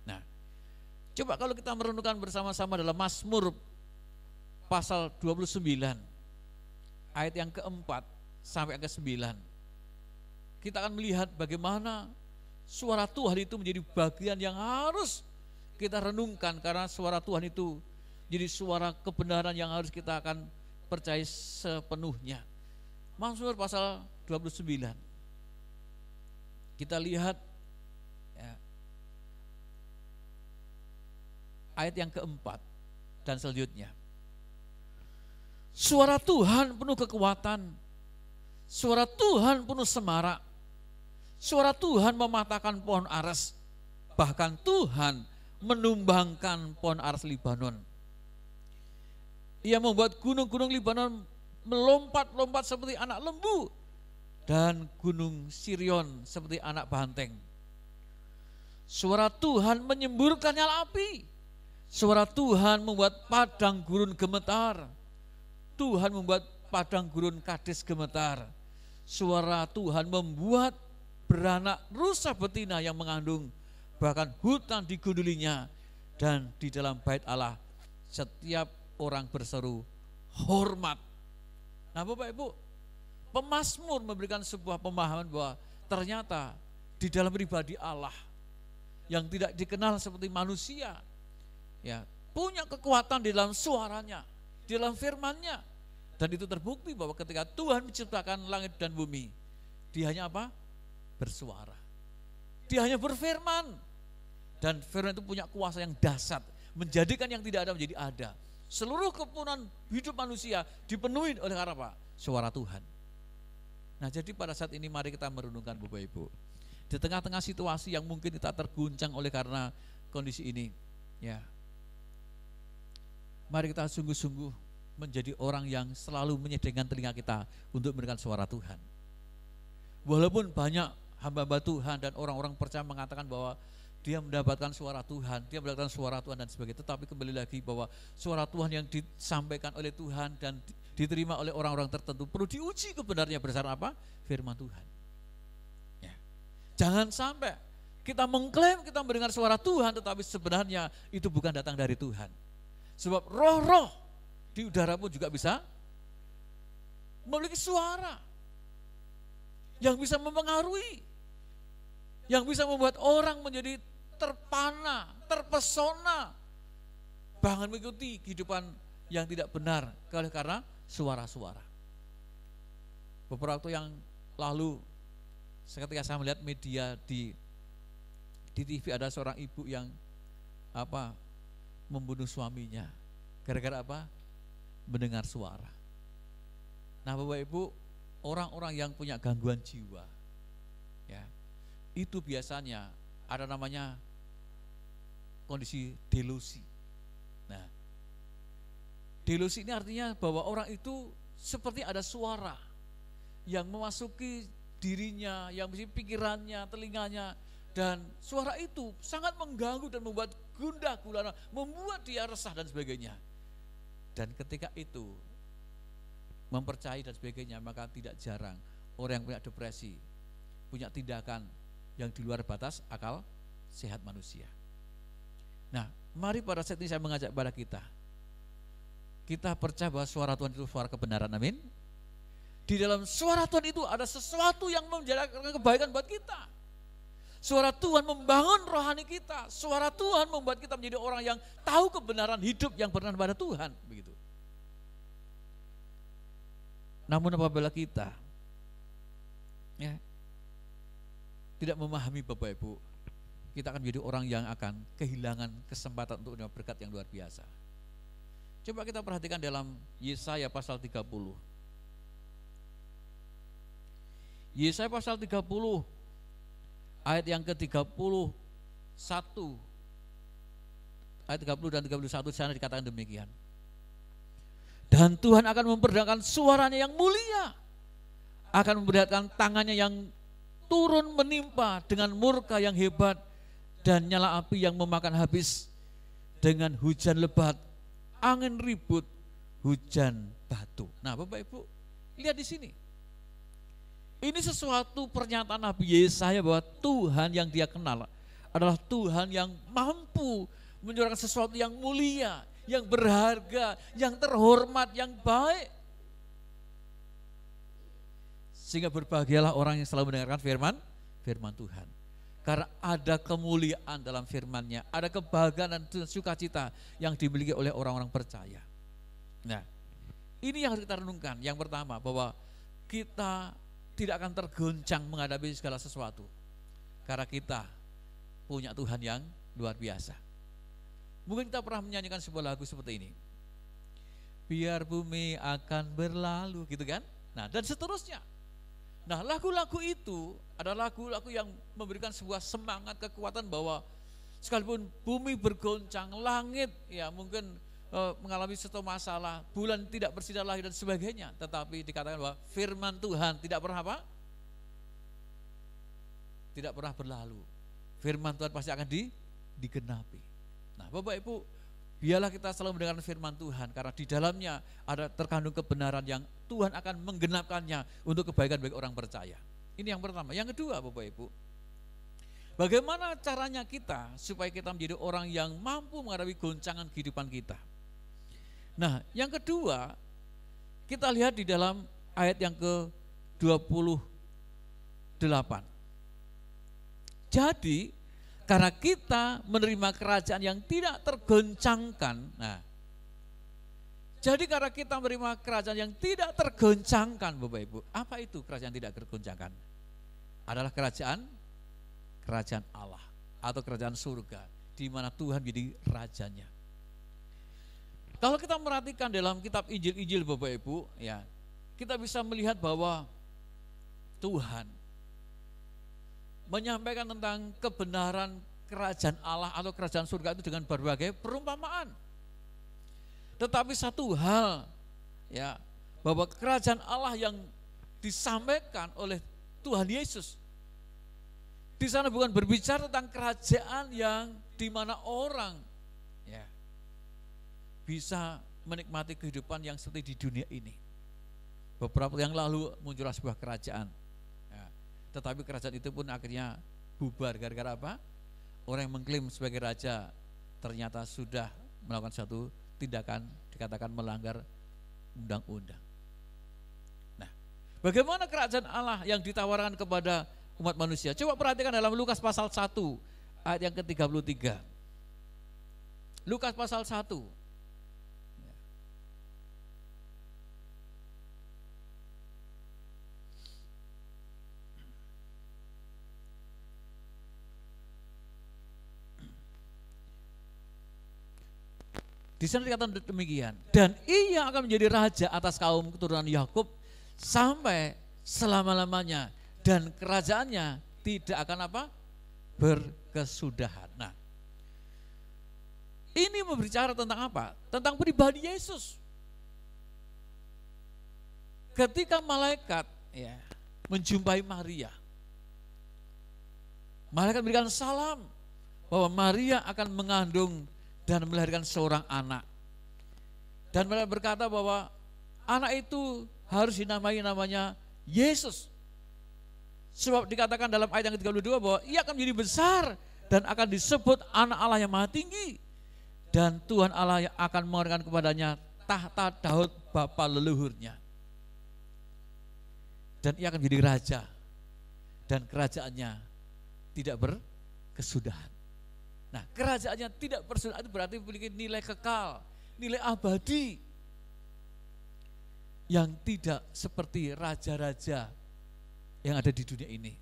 Nah, coba kalau kita merenungkan bersama-sama dalam Mazmur pasal 29 ayat yang keempat sampai yang ke-9, kita akan melihat bagaimana suara Tuhan itu menjadi bagian yang harus kita renungkan, karena suara Tuhan itu jadi suara kebenaran yang harus kita akan percaya sepenuhnya. Mazmur pasal 29, kita lihat ya, ayat yang keempat dan selanjutnya. Suara Tuhan penuh kekuatan, suara Tuhan penuh semarak, suara Tuhan mematahkan pohon aras, bahkan Tuhan menumbangkan pohon aras Libanon. Ia membuat gunung-gunung Libanon melompat-lompat seperti anak lembu, dan gunung Sirion seperti anak banteng. Suara Tuhan menyemburkan nyala api, suara Tuhan membuat padang gurun gemetar, Tuhan membuat padang gurun Kades gemetar. Suara Tuhan membuat beranak rusa betina yang mengandung, bahkan hutan digundulinya, dan di dalam bait Allah setiap orang berseru hormat. Nah, Bapak Ibu, pemazmur memberikan sebuah pemahaman bahwa ternyata di dalam pribadi Allah yang tidak dikenal seperti manusia, ya, punya kekuatan di dalam suaranya, di dalam firman-Nya. Dan itu terbukti bahwa ketika Tuhan menciptakan langit dan bumi, Dia hanya apa? Bersuara. Dia hanya berfirman. Dan firman itu punya kuasa yang dahsyat, menjadikan yang tidak ada menjadi ada. Seluruh kepunyaan hidup manusia dipenuhi oleh apa? Suara Tuhan. Nah, jadi pada saat ini mari kita merenungkan Bapak Ibu. Di tengah-tengah situasi yang mungkin kita terguncang oleh karena kondisi ini, ya, mari kita sungguh-sungguh menjadi orang yang selalu menyedengkan telinga kita untuk mendengar suara Tuhan. Walaupun banyak hamba-hamba Tuhan dan orang-orang percaya mengatakan bahwa dia mendapatkan suara Tuhan, dia mendapatkan suara Tuhan dan sebagainya. Tetapi kembali lagi bahwa suara Tuhan yang disampaikan oleh Tuhan dan diterima oleh orang-orang tertentu perlu diuji kebenarannya berdasarkan apa? Firman Tuhan. Jangan sampai kita mengklaim kita mendengar suara Tuhan, tetapi sebenarnya itu bukan datang dari Tuhan. Sebab roh-roh di udara pun juga bisa memiliki suara yang bisa mempengaruhi, yang bisa membuat orang menjadi terpana, terpesona, bahkan mengikuti kehidupan yang tidak benar karena suara-suara. Beberapa waktu yang lalu, ketika saya melihat media di TV, ada seorang ibu yang membunuh suaminya gara-gara apa? Mendengar suara. Nah, Bapak Ibu, orang-orang yang punya gangguan jiwa, ya, itu biasanya ada namanya kondisi delusi. Nah, delusi ini artinya bahwa orang itu seperti ada suara yang memasuki dirinya, yang mesti pikirannya, telinganya, dan suara itu sangat mengganggu dan membuat gundah gulana, membuat dia resah dan sebagainya. Dan ketika itu mempercayai dan sebagainya, maka tidak jarang orang yang punya depresi punya tindakan yang di luar batas akal sehat manusia. Nah, mari pada saat ini saya mengajak pada kita percaya bahwa suara Tuhan itu suara kebenaran, amin. Di dalam suara Tuhan itu ada sesuatu yang menjadikan kebaikan buat kita. Suara Tuhan membangun rohani kita. Suara Tuhan membuat kita menjadi orang yang tahu kebenaran hidup yang benar pada Tuhan, begitu. Namun apabila kita tidak memahami, Bapak Ibu, kita akan menjadi orang yang akan kehilangan kesempatan untuk menerima berkat yang luar biasa. Coba kita perhatikan dalam Yesaya pasal 30. Yesaya pasal 30 ayat yang ke-31, ayat 30 dan 31 sana dikatakan demikian. Dan Tuhan akan memperdengarkan suaranya yang mulia, akan memperlihatkan tangannya yang turun menimpa dengan murka yang hebat dan nyala api yang memakan habis, dengan hujan lebat, angin ribut, hujan batu. Nah, Bapak Ibu, lihat di sini. Ini sesuatu pernyataan Nabi Yesaya bahwa Tuhan yang dia kenal adalah Tuhan yang mampu menyuarakan sesuatu yang mulia, yang berharga, yang terhormat, yang baik. Sehingga berbahagialah orang yang selalu mendengarkan firman Tuhan. Karena ada kemuliaan dalam firman-Nya, ada kebahagiaan dan sukacita yang dimiliki oleh orang-orang percaya. Nah, ini yang harus kita renungkan. Yang pertama, bahwa kita tidak akan tergoncang menghadapi segala sesuatu karena kita punya Tuhan yang luar biasa. Mungkin kita pernah menyanyikan sebuah lagu seperti ini, biar bumi akan berlalu, gitu kan. Nah, dan seterusnya. Nah, lagu-lagu itu adalah lagu-lagu yang memberikan sebuah semangat, kekuatan bahwa sekalipun bumi bergoncang, langit ya mungkin mengalami suatu masalah, bulan tidak bersinar lagi dan sebagainya, tetapi dikatakan bahwa firman Tuhan tidak pernah apa? Tidak pernah berlalu. Firman Tuhan pasti akan digenapi. Nah, Bapak Ibu, biarlah kita selalu mendengarkan firman Tuhan, karena di dalamnya ada terkandung kebenaran yang Tuhan akan menggenapkannya untuk kebaikan bagi orang percaya. Ini yang pertama. Yang kedua, Bapak Ibu, bagaimana caranya kita supaya kita menjadi orang yang mampu menghadapi goncangan kehidupan kita? Nah, yang kedua, kita lihat di dalam ayat yang ke-28. Jadi, karena kita menerima kerajaan yang tidak tergoncangkan. Nah, jadi karena kita menerima kerajaan yang tidak tergoncangkan, Bapak Ibu, apa itu kerajaan tidak tergoncangkan? Adalah kerajaan Allah atau kerajaan surga, di mana Tuhan menjadi rajanya. Kalau kita merhatikan dalam kitab Injil-Injil, Bapak Ibu, ya, kita bisa melihat bahwa Tuhan menyampaikan tentang kebenaran kerajaan Allah atau kerajaan surga itu dengan berbagai perumpamaan. Tetapi satu hal, ya, bahwa kerajaan Allah yang disampaikan oleh Tuhan Yesus di sana bukan berbicara tentang kerajaan yang di mana orang ya bisa menikmati kehidupan yang seperti di dunia ini. Beberapa yang lalu muncullah sebuah kerajaan. Ya. Tetapi kerajaan itu pun akhirnya bubar gara-gara apa? Orang yang mengklaim sebagai raja ternyata sudah melakukan satu tindakan dikatakan melanggar undang-undang. Nah, bagaimana kerajaan Allah yang ditawarkan kepada umat manusia? Coba perhatikan dalam Lukas pasal 1 ayat yang ke-33. Lukas pasal 1. Di sana dikatakan demikian, dan ia akan menjadi raja atas kaum keturunan Yakub sampai selama-lamanya, dan kerajaannya tidak akan apa? Berkesudahan. Nah, ini berbicara tentang apa? Tentang pribadi Yesus. Ketika malaikat menjumpai Maria, malaikat berikan salam bahwa Maria akan mengandung dan melahirkan seorang anak. Dan mereka berkata bahwa anak itu harus dinamai namanya Yesus. Sebab dikatakan dalam ayat yang ke-32 bahwa ia akan menjadi besar dan akan disebut anak Allah yang maha tinggi. Dan Tuhan Allah yang akan memberikan kepadanya tahta Daud bapa leluhurnya. Dan ia akan menjadi raja. Dan kerajaannya tidak berkesudahan. Nah, kerajaannya tidak berkesudahan itu berarti memiliki nilai kekal, nilai abadi yang tidak seperti raja-raja yang ada di dunia ini.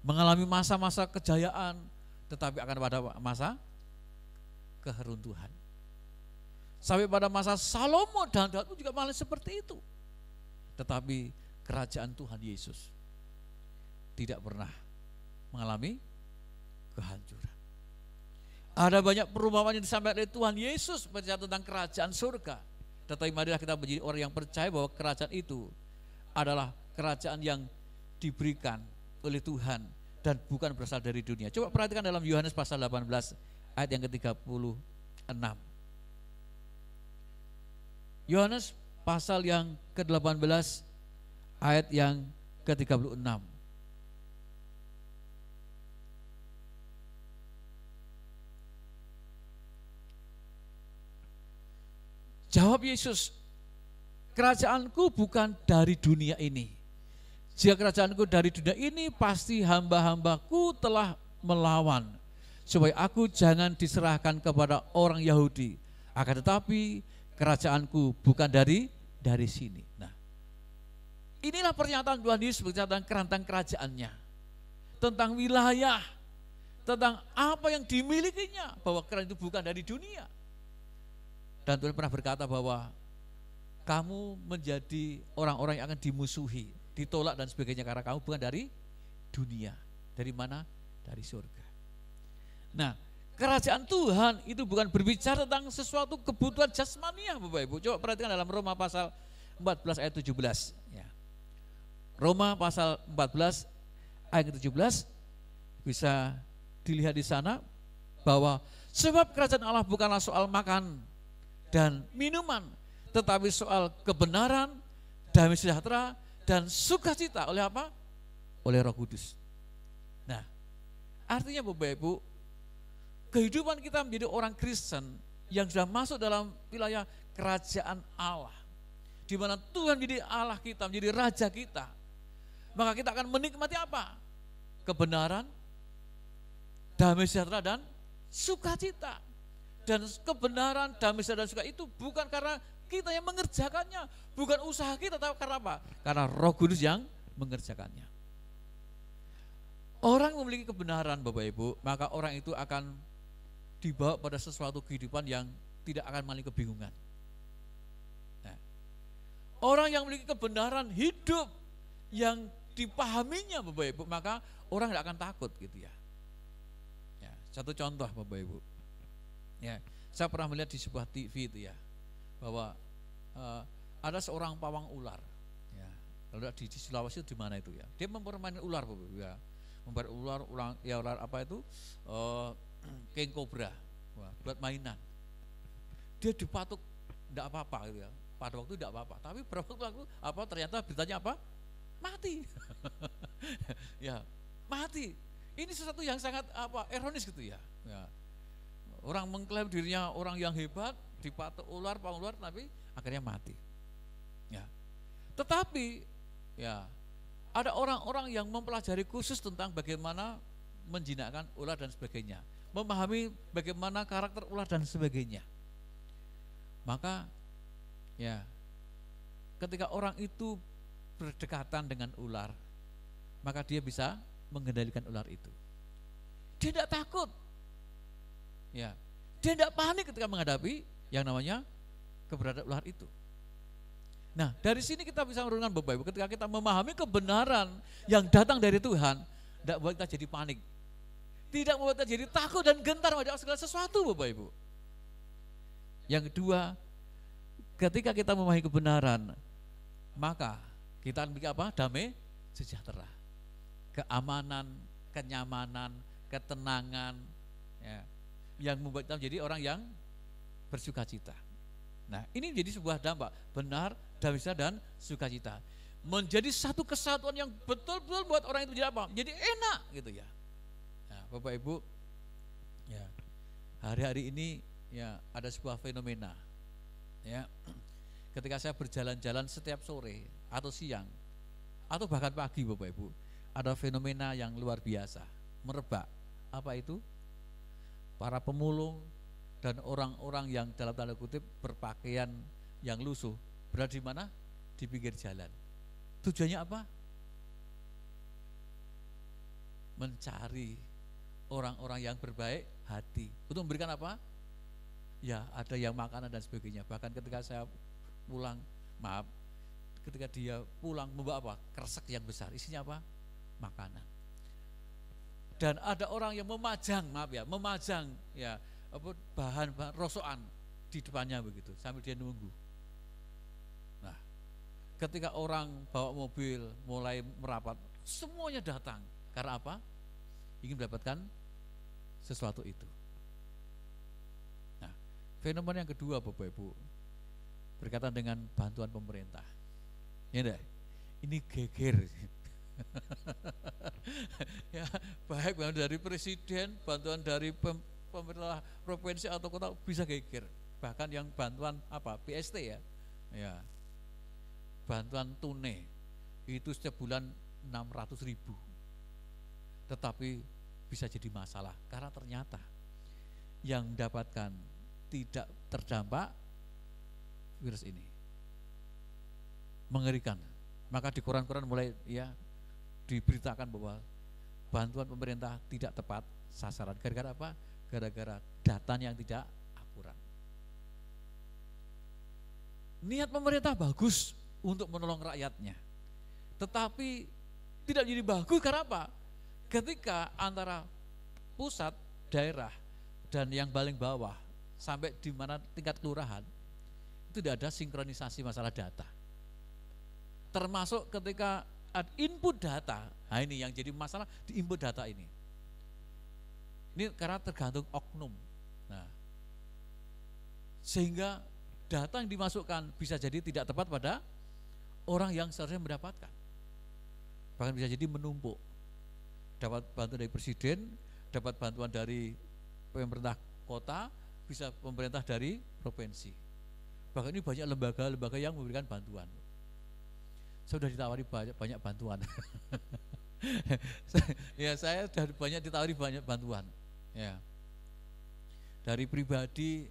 Mengalami masa-masa kejayaan, tetapi akan pada masa keheruntuhan. Sampai pada masa Salomo dan Daud pun juga malah seperti itu. Tetapi kerajaan Tuhan Yesus tidak pernah mengalami kehancuran. Ada banyak perumpamaan yang disampaikan oleh Tuhan Yesus berbicara tentang kerajaan surga. Tetapi marilah kita menjadi orang yang percaya bahwa kerajaan itu adalah kerajaan yang diberikan oleh Tuhan dan bukan berasal dari dunia. Coba perhatikan dalam Yohanes pasal 18 ayat yang ke-36. Yohanes pasal yang ke-18 ayat yang ke-36. Jawab Yesus, kerajaanku bukan dari dunia ini. Jika kerajaanku dari dunia ini, pasti hamba-hambaku telah melawan, supaya aku jangan diserahkan kepada orang Yahudi. Akan tetapi kerajaanku bukan dari sini. Nah, inilah pernyataan Tuhan Yesus berbicara tentang kerantang kerajaannya, tentang wilayah, tentang apa yang dimilikinya, bahwa kerajaan itu bukan dari dunia. Dan Tuhan pernah berkata bahwa kamu menjadi orang-orang yang akan dimusuhi, ditolak dan sebagainya karena kamu bukan dari dunia. Dari mana? Dari surga. Nah, kerajaan Tuhan itu bukan berbicara tentang sesuatu kebutuhan jasmaniah, Bapak Ibu. Coba perhatikan dalam Roma pasal 14 ayat 17. Ya. Roma pasal 14 ayat 17 bisa dilihat di sana bahwa sebab kerajaan Allah bukanlah soal makan dan minuman, tetapi soal kebenaran, damai sejahtera, dan sukacita. Oleh apa? Oleh Roh Kudus. Nah, artinya Bapak Ibu, kehidupan kita menjadi orang Kristen yang sudah masuk dalam wilayah kerajaan Allah, di mana Tuhan menjadi Allah kita, menjadi Raja kita, maka kita akan menikmati apa? Kebenaran, damai sejahtera, dan sukacita. Dan kebenaran, damai sejahtera dan suka itu bukan karena kita yang mengerjakannya, bukan usaha kita, tapi karena apa? Karena Roh Kudus yang mengerjakannya. Orang memiliki kebenaran, Bapak Ibu, maka orang itu akan dibawa pada sesuatu kehidupan yang tidak akan mengalami kebingungan. Nah, orang yang memiliki kebenaran hidup yang dipahaminya, Bapak Ibu, maka orang tidak akan takut gitu ya. Ya, satu contoh Bapak Ibu. Ya, saya pernah melihat di sebuah TV itu ya, bahwa ada seorang pawang ular. Ya, lalu di Sulawesi itu di mana itu ya? Dia mempermainkan ular, Bapak Ibu ya, mempermainkan ular apa itu, king cobra, buat mainan. Dia dipatuk, tidak apa-apa gitu ya. Pada waktu tidak apa-apa, tapi berapa waktu ternyata beritanya apa? Mati. Ya, mati. Ini sesuatu yang sangat ironis gitu ya. Ya. Orang mengklaim dirinya orang yang hebat, dipatok ular, tapi akhirnya mati. Ya. Tetapi ya, ada orang-orang yang mempelajari khusus tentang bagaimana menjinakkan ular dan sebagainya, memahami bagaimana karakter ular dan sebagainya. Maka ya, ketika orang itu berdekatan dengan ular, maka dia bisa mengendalikan ular itu. Dia tidak takut, ya, dia tidak panik ketika menghadapi yang namanya keberadaan ular itu. Nah, dari sini kita bisa menurunkan Bapak Ibu, ketika kita memahami kebenaran yang datang dari Tuhan, tidak membuat kita jadi panik, tidak membuat kita jadi takut dan gentar pada segala sesuatu, Bapak Ibu. Yang kedua, ketika kita memahami kebenaran, maka kita memiliki apa? Damai sejahtera, keamanan, kenyamanan, ketenangan, ya, yang membuat kita menjadi orang yang bersukacita. Nah, ini jadi sebuah dampak benar, damai dan sukacita, menjadi satu kesatuan yang betul-betul buat orang itu jadi apa? Jadi enak gitu ya. Nah, Bapak Ibu, ya, hari-hari ini ya ada sebuah fenomena, ya, ketika saya berjalan-jalan setiap sore atau siang atau bahkan pagi, Bapak Ibu, ada fenomena yang luar biasa merebak. Apa itu? Para pemulung dan orang-orang yang dalam tanda kutip berpakaian yang lusuh berada di mana? Di pinggir jalan. Tujuannya apa? Mencari orang-orang yang berbaik hati. Untuk memberikan apa? Ya, ada yang makanan dan sebagainya. Bahkan ketika saya pulang, ketika dia pulang membawa apa? Kresek yang besar. Isinya apa? Makanan. Dan ada orang yang memajang ya bahan rosokan di depannya begitu sambil dia nunggu. Nah, ketika orang bawa mobil mulai merapat, semuanya datang karena apa? Ingin mendapatkan sesuatu itu. Nah, fenomena yang kedua, Bapak Ibu, berkaitan dengan bantuan pemerintah. Ya, ini geger. Ya, baik bantuan dari presiden, bantuan dari pemerintah provinsi atau kota bisa geger. Bahkan yang bantuan apa? PST ya. Ya. Bantuan tunai itu setiap bulan 600.000. Tetapi bisa jadi masalah karena ternyata yang mendapatkan tidak terdampak virus ini. Mengerikan. Maka di koran-koran mulai ya diberitakan bahwa bantuan pemerintah tidak tepat sasaran. Gara-gara apa? Gara-gara datanya yang tidak akurat. Niat pemerintah bagus untuk menolong rakyatnya, tetapi tidak jadi bagus karena apa? Ketika antara pusat, daerah, dan yang paling bawah sampai di mana tingkat kelurahan itu tidak ada sinkronisasi masalah data. Termasuk ketika input data, nah ini yang jadi masalah di input data ini. Ini karena tergantung oknum. Nah, sehingga data yang dimasukkan bisa jadi tidak tepat pada orang yang seharusnya mendapatkan. Bahkan bisa jadi menumpuk. Dapat bantuan dari presiden, dapat bantuan dari pemerintah kota, bisa pemerintah dari provinsi. Bahkan ini banyak lembaga-lembaga yang memberikan bantuan. Sudah ditawari banyak bantuan. Ya, saya sudah banyak ditawari banyak bantuan. Ya, dari pribadi,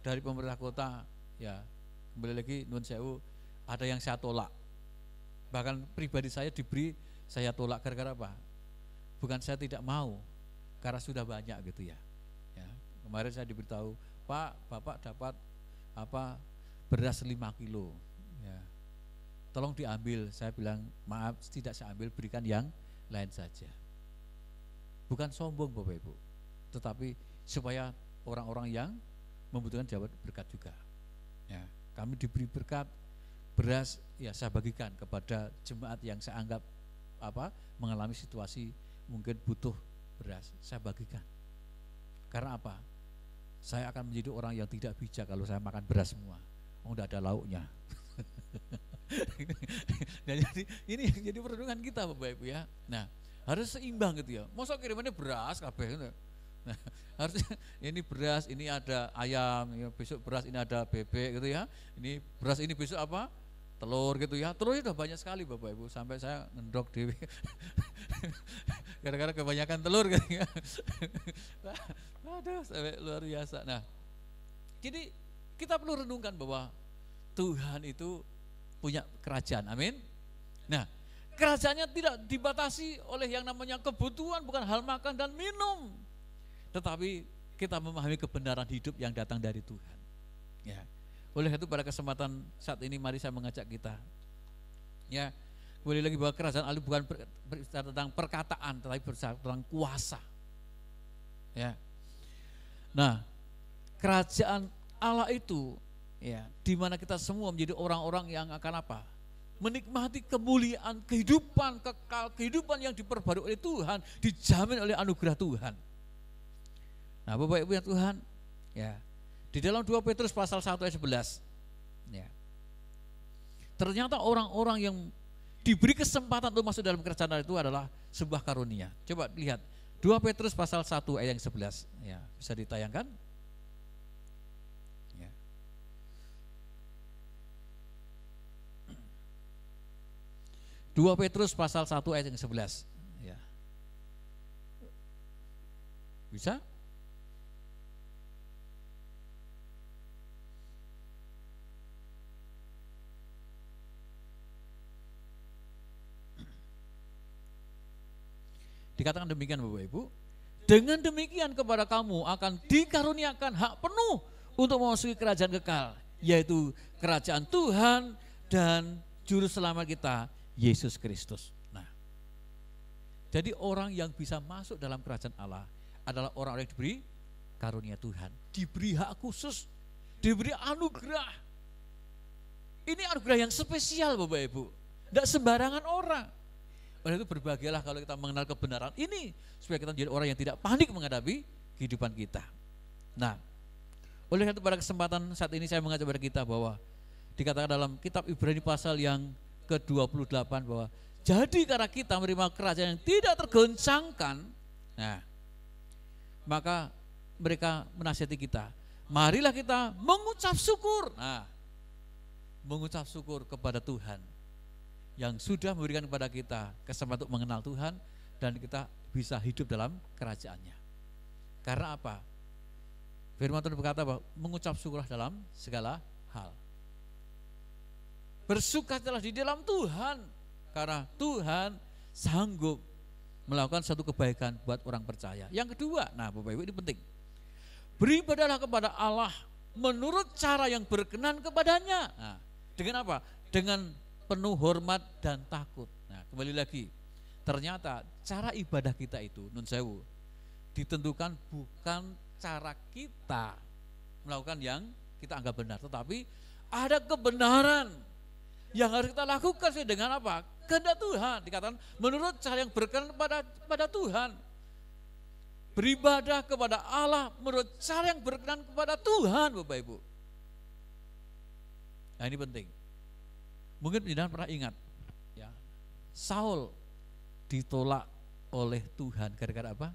dari pemerintah kota, ya kembali lagi nun sewu, ada yang saya tolak. Bahkan pribadi saya diberi, saya tolak gara-gara apa? Bukan saya tidak mau, karena sudah banyak gitu ya. Ya, kemarin saya diberitahu, Pak, Bapak dapat apa? Beras 5 kilo. Ya. Tolong diambil. Saya bilang maaf, tidak saya ambil, berikan yang lain saja. Bukan sombong Bapak Ibu, tetapi supaya orang-orang yang membutuhkan dapat berkat juga. Ya, kami diberi berkat beras, ya saya bagikan kepada jemaat yang saya anggap mengalami situasi mungkin butuh beras, saya bagikan. Karena apa? Saya akan menjadi orang yang tidak bijak kalau saya makan beras semua. Tidak ada lauknya. Nah, jadi ini yang jadi perenungan kita Bapak Ibu ya. Nah, harus seimbang gitu ya. Masa kirimannya beras kabeh gitu. Nah, harusnya ini beras, ini ada ayam, ya, besok beras ini ada bebek gitu ya. Ini beras ini besok apa? Telur gitu ya. Telurnya udah banyak sekali Bapak Ibu, sampai saya ngendok dewi. Gara-gara kebanyakan telur gitu ya. Aduh, sampai luar biasa. Nah, jadi kita perlu renungkan bahwa Tuhan itu punya kerajaan, amin. Nah, kerajaannya tidak dibatasi oleh yang namanya kebutuhan, bukan hal makan dan minum, tetapi kita memahami kebenaran hidup yang datang dari Tuhan. Ya, oleh itu pada kesempatan saat ini mari saya mengajak kita, ya, kembali lagi bahwa kerajaan Allah bukan berbicara tentang perkataan, tetapi berbicara tentang kuasa. Ya, nah, kerajaan Allah itu, ya, di mana kita semua menjadi orang-orang yang akan apa? Menikmati kemuliaan kehidupan kekal, kehidupan yang diperbarui oleh Tuhan, dijamin oleh anugerah Tuhan. Nah, Bapak Ibu ya Tuhan, ya, di dalam 2 Petrus pasal 1 ayat 11, ya, ternyata orang-orang yang diberi kesempatan untuk masuk dalam kerajaan Allah itu adalah sebuah karunia. Coba lihat 2 Petrus pasal 1 ayat yang 11, ya, bisa ditayangkan. 2 Petrus pasal 1 ayat yang 11. Ya. Bisa? Dikatakan demikian Bapak Ibu, dengan demikian kepada kamu akan dikaruniakan hak penuh untuk memasuki kerajaan kekal, yaitu kerajaan Tuhan dan juru selamat kita Yesus Kristus. Nah, jadi orang yang bisa masuk dalam kerajaan Allah adalah orang yang diberi karunia Tuhan, diberi hak khusus, diberi anugerah. Ini anugerah yang spesial Bapak Ibu, tidak sembarangan orang. Oleh itu berbahagialah kalau kita mengenal kebenaran ini, supaya kita menjadi orang yang tidak panik menghadapi kehidupan kita. Nah, oleh itu pada kesempatan saat ini saya mengajak kepada kita bahwa dikatakan dalam kitab Ibrani pasal yang ke-28 bahwa jadi karena kita menerima kerajaan yang tidak tergoncangkan, nah, maka mereka menasihati kita, marilah kita mengucap syukur. Nah, mengucap syukur kepada Tuhan yang sudah memberikan kepada kita kesempatan untuk mengenal Tuhan dan kita bisa hidup dalam kerajaannya. Karena apa? Firman Tuhan berkata bahwa mengucap syukurlah dalam segala hal. Bersukacitalah di dalam Tuhan, karena Tuhan sanggup melakukan satu kebaikan buat orang percaya. Yang kedua, nah Bapak Ibu ini penting, beribadahlah kepada Allah menurut cara yang berkenan kepadanya. Nah, dengan apa? Dengan penuh hormat dan takut. Nah, kembali lagi, ternyata cara ibadah kita itu, nun sewu, ditentukan bukan cara kita melakukan yang kita anggap benar, tetapi ada kebenaran yang harus kita lakukan sesuai dengan apa? Kehendak Tuhan. Dikatakan menurut cara yang berkenan pada Tuhan. Beribadah kepada Allah menurut cara yang berkenan kepada Tuhan, Bapak Ibu. Nah, ini penting. Mungkin penjenengan pernah ingat, ya, Saul ditolak oleh Tuhan gara-gara apa?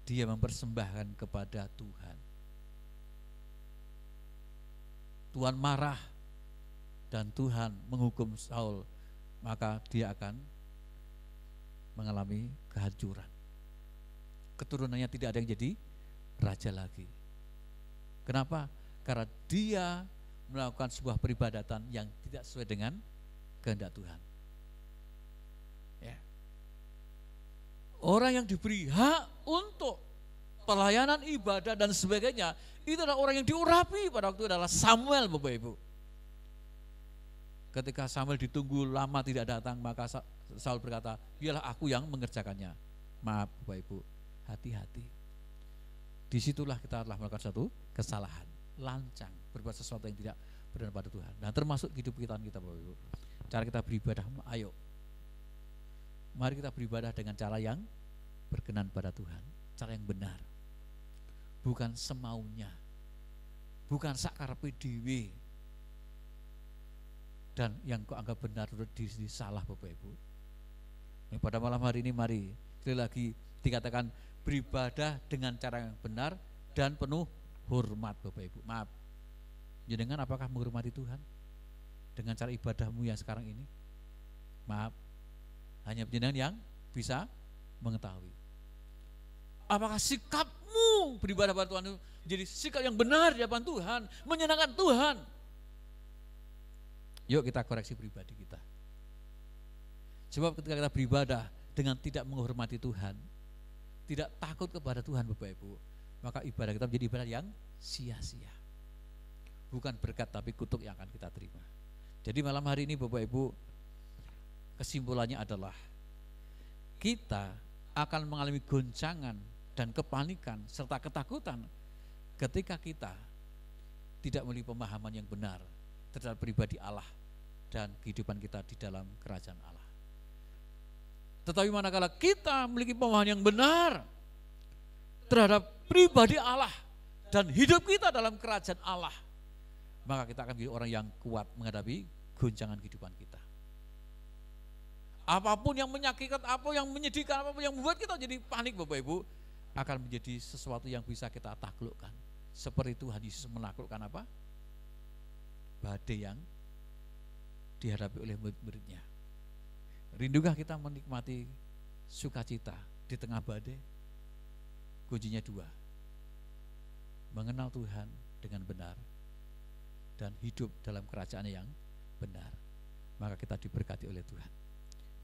Dia mempersembahkan kepada Tuhan. Tuhan marah dan Tuhan menghukum Saul, maka dia akan mengalami kehancuran. Keturunannya tidak ada yang jadi raja lagi. Kenapa? Karena dia melakukan sebuah peribadatan yang tidak sesuai dengan kehendak Tuhan. Ya. Orang yang diberi hak untuk pelayanan ibadah dan sebagainya, itu adalah orang yang diurapi pada waktu adalah Samuel, Bapak Ibu. Ketika Samuel ditunggu lama tidak datang, maka Saul berkata, biarlah aku yang mengerjakannya. Maaf Bapak Ibu, hati-hati. Disitulah kita telah melakukan satu kesalahan, lancang, berbuat sesuatu yang tidak benar pada Tuhan. Dan termasuk hidup kita Bapak Ibu. Cara kita beribadah, ayo, mari kita beribadah dengan cara yang berkenan pada Tuhan, cara yang benar, bukan semaunya, bukan sakarepe dhewe. dan yang kau anggap benar menurut diri sendiri salah Bapak Ibu. Nah, pada malam hari ini mari sekali lagi dikatakan beribadah dengan cara yang benar dan penuh hormat Bapak Ibu. Maaf, jenengan apakah menghormati Tuhan dengan cara ibadahmu yang sekarang ini? Maaf, hanya jenengan yang bisa mengetahui. Apakah sikapmu beribadah pada Tuhan itu menjadi sikap yang benar di hadapan Tuhan, menyenangkan Tuhan? Yuk kita koreksi pribadi kita. Sebab ketika kita beribadah dengan tidak menghormati Tuhan, tidak takut kepada Tuhan Bapak Ibu, maka ibadah kita menjadi ibadah yang sia-sia. Bukan berkat tapi kutuk yang akan kita terima. Jadi malam hari ini Bapak Ibu, kesimpulannya adalah kita akan mengalami goncangan dan kepanikan serta ketakutan ketika kita tidak memiliki pemahaman yang benar terhadap pribadi Allah dan kehidupan kita di dalam kerajaan Allah. Tetapi manakala kita memiliki pemahaman yang benar terhadap pribadi Allah dan hidup kita dalam kerajaan Allah, maka kita akan menjadi orang yang kuat menghadapi goncangan kehidupan kita. Apapun yang menyakitkan, apa yang menyedihkan, apapun yang membuat kita jadi panik Bapak Ibu, akan menjadi sesuatu yang bisa kita taklukkan. Seperti Tuhan Yesus menaklukkan apa? Badai yang dihadapi oleh murid-muridnya. Rindukah kita menikmati sukacita di tengah badai? Kuncinya dua: mengenal Tuhan dengan benar dan hidup dalam kerajaan yang benar. Maka kita diberkati oleh Tuhan.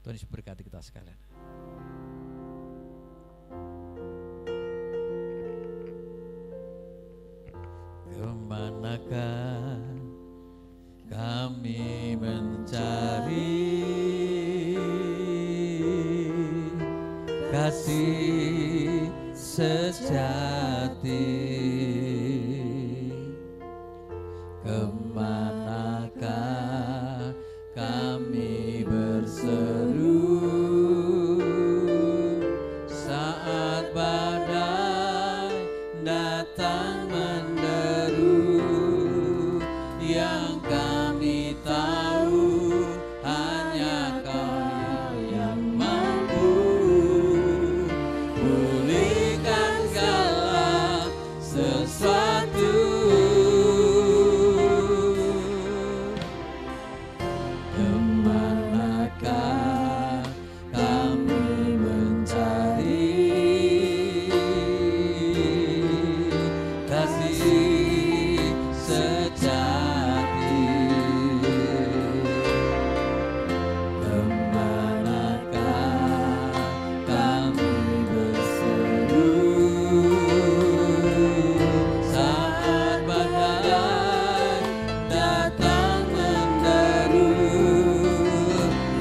Tuhan Yesus berkati kita sekalian. Kemanakah kami mencari kasih sejati? Kemanakah kami berseru saat badai datang menderu? Yang kami tahu hanya Kau yang mampu pulihkan segala sesuatu. Kemanakah kami mencari kasih sejati? Kemanakah kami berseru saat badai datang menderu?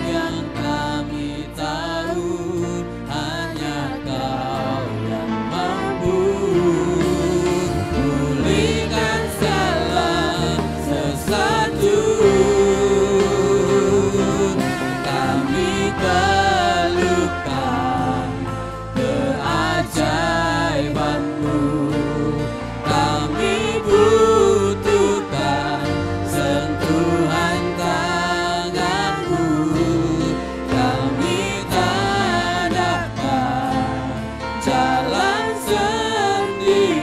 Yang kami tahu hanya Kau yang mampu pulihkan segala sesuatu. Kami perlukan keajaiban-Mu, kami butuhkan sentuhan tangan-Mu. Kami tak dapat jalan sendiri,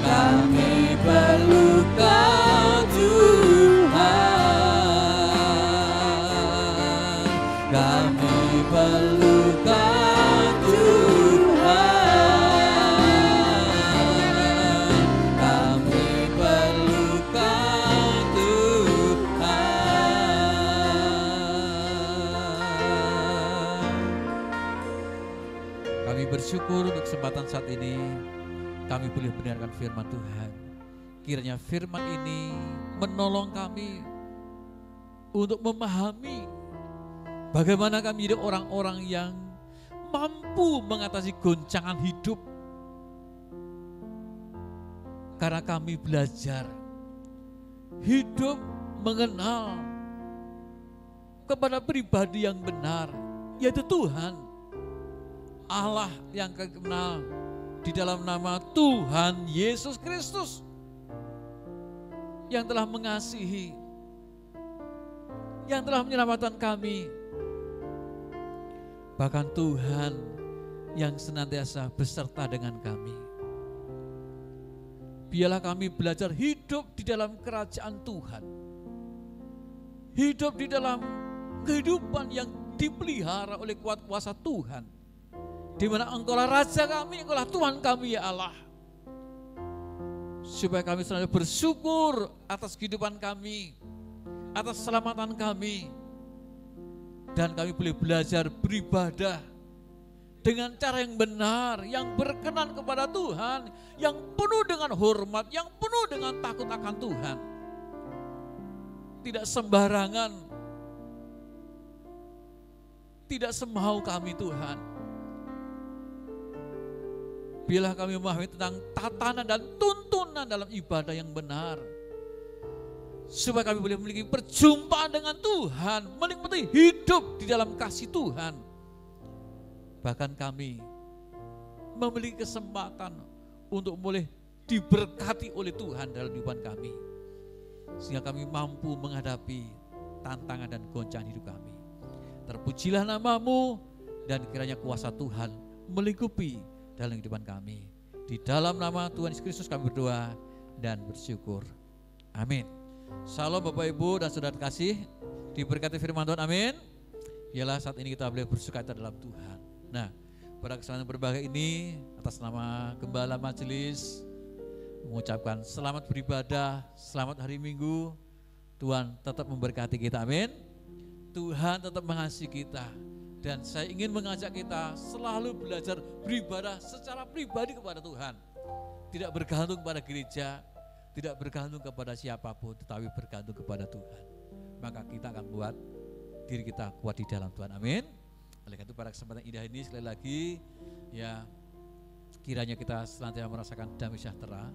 kami perlu Kau Tuhan. Kami perlu Kau Tuhan. Kami perlu Kau Tuhan. Kami bersyukur untuk kesempatan saat ini kami boleh mendengarkan firman Tuhan. Kiranya firman ini menolong kami untuk memahami bagaimana kami menjadi orang-orang yang mampu mengatasi goncangan hidup. Karena kami belajar hidup mengenal kepada pribadi yang benar, yaitu Tuhan Allah yang kami kenal di dalam nama Tuhan Yesus Kristus, yang telah mengasihi yang telah menyelamatkan kami. Bahkan Tuhan yang senantiasa beserta dengan kami. Biarlah kami belajar hidup di dalam kerajaan Tuhan. Hidup di dalam kehidupan yang dipelihara oleh kuat kuasa Tuhan. Di mana Engkaulah Raja kami, Engkaulah Tuhan kami ya Allah. Supaya kami selalu bersyukur atas kehidupan kami, atas keselamatan kami. Dan kami boleh belajar beribadah dengan cara yang benar, yang berkenan kepada Tuhan, yang penuh dengan hormat, yang penuh dengan takut akan Tuhan. Tidak sembarangan, tidak semau kami Tuhan. Biarlah kami memahami tentang tatanan dan tuntunan dalam ibadah yang benar. Supaya kami boleh memiliki perjumpaan dengan Tuhan, menikmati hidup di dalam kasih Tuhan. Bahkan kami memiliki kesempatan untuk boleh diberkati oleh Tuhan dalam kehidupan kami. Sehingga kami mampu menghadapi tantangan dan goncangan hidup kami. Terpujilah nama-Mu dan kiranya kuasa Tuhan melingkupi dalam kehidupan kami. Di dalam nama Tuhan Yesus Kristus kami berdoa dan bersyukur. Amin. Shalom Bapak Ibu dan Saudara kasih, diberkati firman Tuhan, amin. Ialah saat ini kita boleh bersukacita dalam Tuhan. Nah, pada kesempatan berbahagia ini atas nama Gembala Majelis mengucapkan selamat beribadah, selamat hari Minggu. Tuhan tetap memberkati kita, amin. Tuhan tetap mengasihi kita. Dan saya ingin mengajak kita selalu belajar beribadah secara pribadi kepada Tuhan. Tidak bergantung kepada gereja, tidak bergantung kepada siapapun, tetapi bergantung kepada Tuhan. Maka kita akan buat diri kita kuat di dalam Tuhan, amin. Oleh karena itu pada kesempatan indah ini sekali lagi ya kiranya kita senantiasa merasakan damai sejahtera.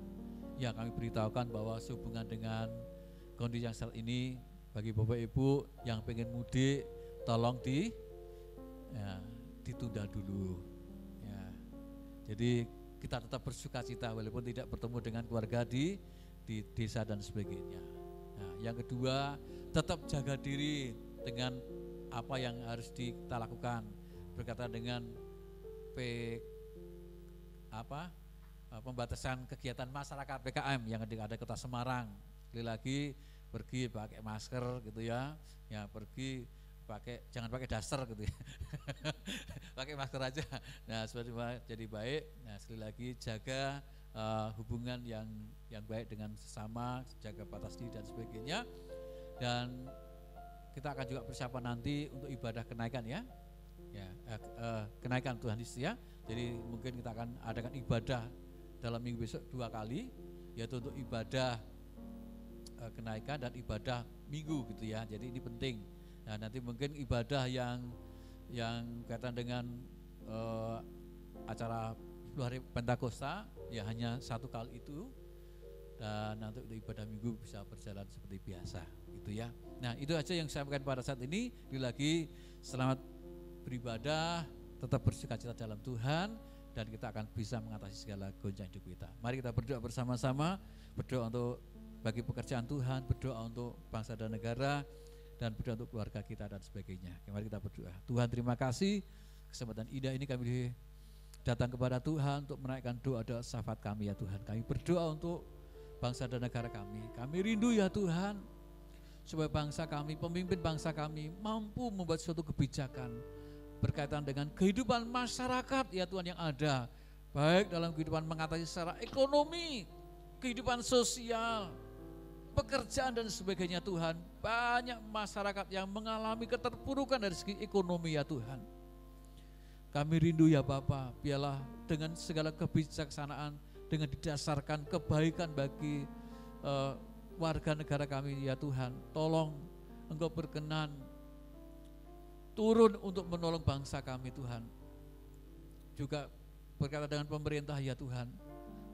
Ya kami beritahukan bahwa sehubungan dengan kondisi yang saat ini bagi Bapak Ibu yang pengen mudik tolong ditunda dulu. Ya. Jadi kita tetap bersukacita walaupun tidak bertemu dengan keluarga di desa dan sebagainya. Nah, yang kedua tetap jaga diri dengan apa yang harus kita lakukan berkaitan dengan pembatasan kegiatan masyarakat PKM yang ada Kota Semarang. Sekali lagi pergi pakai masker gitu ya, pergi jangan pakai daster gitu ya, pakai masker aja. Nah jadi baik. Nah sekali lagi jaga hubungan yang baik dengan sesama, jaga batas diri dan sebagainya. Dan kita akan juga persiapan nanti untuk ibadah kenaikan kenaikan Tuhan Yesus ya. Jadi mungkin kita akan adakan ibadah dalam minggu besok 2 kali, yaitu untuk ibadah kenaikan dan ibadah minggu gitu ya. Jadi ini penting. Nah nanti mungkin ibadah yang kaitan dengan acara 10 hari Pentakosta ya hanya 1 kali itu. Dan nanti untuk ibadah minggu bisa berjalan seperti biasa gitu ya. Nah itu aja yang saya sampaikan pada saat ini. Lagi selamat beribadah, tetap bersukacita dalam Tuhan, dan kita akan bisa mengatasi segala gonjang hidup kita. Mari kita berdoa bersama-sama, berdoa untuk bagi pekerjaan Tuhan, berdoa untuk bangsa dan negara, dan berdoa untuk keluarga kita dan sebagainya. Mari kita berdoa. Tuhan terima kasih kesempatan indah ini kami datang kepada Tuhan untuk menaikkan doa-doa syafaat kami ya Tuhan. Kami berdoa untuk bangsa dan negara kami. Kami rindu ya Tuhan, supaya bangsa kami, pemimpin bangsa kami mampu membuat suatu kebijakan berkaitan dengan kehidupan masyarakat ya Tuhan yang ada, baik dalam kehidupan mengatasi secara ekonomi, kehidupan sosial, pekerjaan dan sebagainya Tuhan. Banyak masyarakat yang mengalami keterpurukan dari segi ekonomi ya Tuhan. Kami rindu ya Bapa, biarlah dengan segala kebijaksanaan, dengan didasarkan kebaikan bagi warga negara kami ya Tuhan, tolong Engkau berkenan turun untuk menolong bangsa kami Tuhan. Juga berkaitan dengan pemerintah ya Tuhan,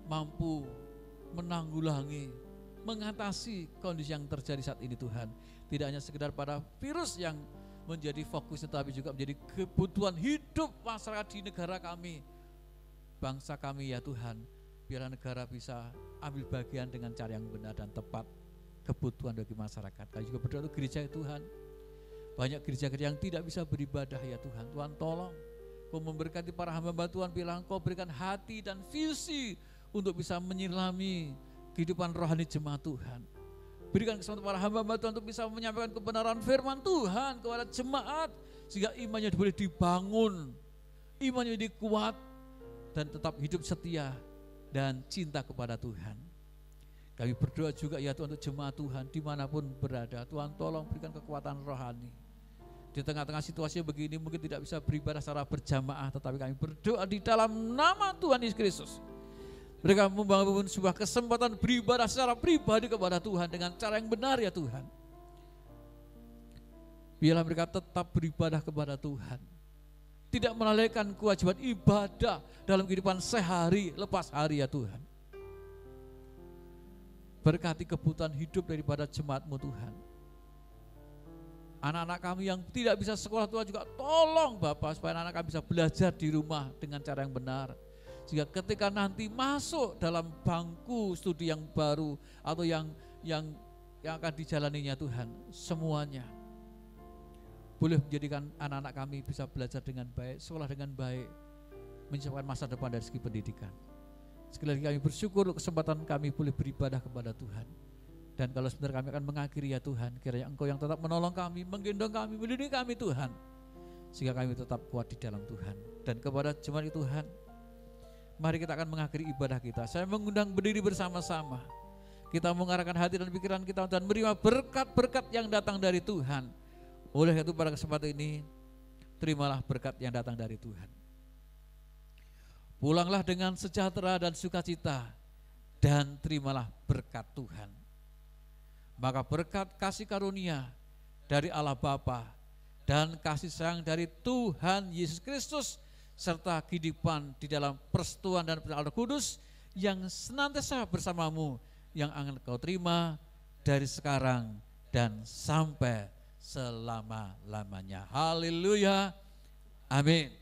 mampu menanggulangi, mengatasi kondisi yang terjadi saat ini Tuhan. Tidak hanya sekedar pada virus yang menjadi fokus, tetapi juga menjadi kebutuhan hidup masyarakat di negara kami, bangsa kami ya Tuhan. Biarlah negara bisa ambil bagian dengan cara yang benar dan tepat kebutuhan bagi masyarakat. Kami juga berdoa untuk gereja ya Tuhan, Banyak gereja-gereja yang tidak bisa beribadah ya Tuhan. Tuhan tolong Kau memberkati para hamba Tuhan, bilang Kau berikan hati dan visi untuk bisa menyirami kehidupan rohani jemaat Tuhan. Berikan kesempatan para hamba Tuhan untuk bisa menyampaikan kebenaran firman Tuhan kepada jemaat, sehingga imannya boleh dibangun, imannya dikuat, dan tetap hidup setia dan cinta kepada Tuhan. Kami berdoa juga ya Tuhan untuk jemaat Tuhan dimanapun berada. Tuhan tolong berikan kekuatan rohani. Di tengah-tengah situasi begini mungkin tidak bisa beribadah secara berjamaah, tetapi kami berdoa di dalam nama Tuhan Yesus Kristus. Mereka membangun sebuah kesempatan beribadah secara pribadi kepada Tuhan dengan cara yang benar ya Tuhan. Biarlah mereka tetap beribadah kepada Tuhan. Tidak melalaikan kewajiban ibadah dalam kehidupan sehari lepas hari ya Tuhan. Berkati kebutuhan hidup daripada jemaat-Mu Tuhan. Anak-anak kami yang tidak bisa sekolah Tuhan juga tolong Bapak supaya anak-anak kami bisa belajar di rumah dengan cara yang benar. Sehingga ketika nanti masuk dalam bangku studi yang baru atau yang akan dijalaninya Tuhan, semuanya boleh menjadikan anak-anak kami bisa belajar dengan baik, sekolah dengan baik, menciptakan masa depan dari segi pendidikan. Sekali lagi kami bersyukur kesempatan kami boleh beribadah kepada Tuhan. Dan kalau sebentar kami akan mengakhiri ya Tuhan, kiranya Engkau yang tetap menolong kami, menggendong kami, melindungi kami Tuhan, sehingga kami tetap kuat di dalam Tuhan. Dan kepada jemaat Tuhan, mari kita akan mengakhiri ibadah kita. Saya mengundang berdiri bersama-sama. Kita mengarahkan hati dan pikiran kita dan menerima berkat-berkat yang datang dari Tuhan. Oleh itu pada kesempatan ini, terimalah berkat yang datang dari Tuhan. Pulanglah dengan sejahtera dan sukacita, dan terimalah berkat Tuhan. Maka berkat kasih karunia dari Allah Bapa dan kasih sayang dari Tuhan Yesus Kristus serta kehidupan di dalam persekutuan dan persekutuan Roh Kudus yang senantiasa bersamamu, yang akan kau terima dari sekarang dan sampai selama-lamanya. Haleluya. Amin.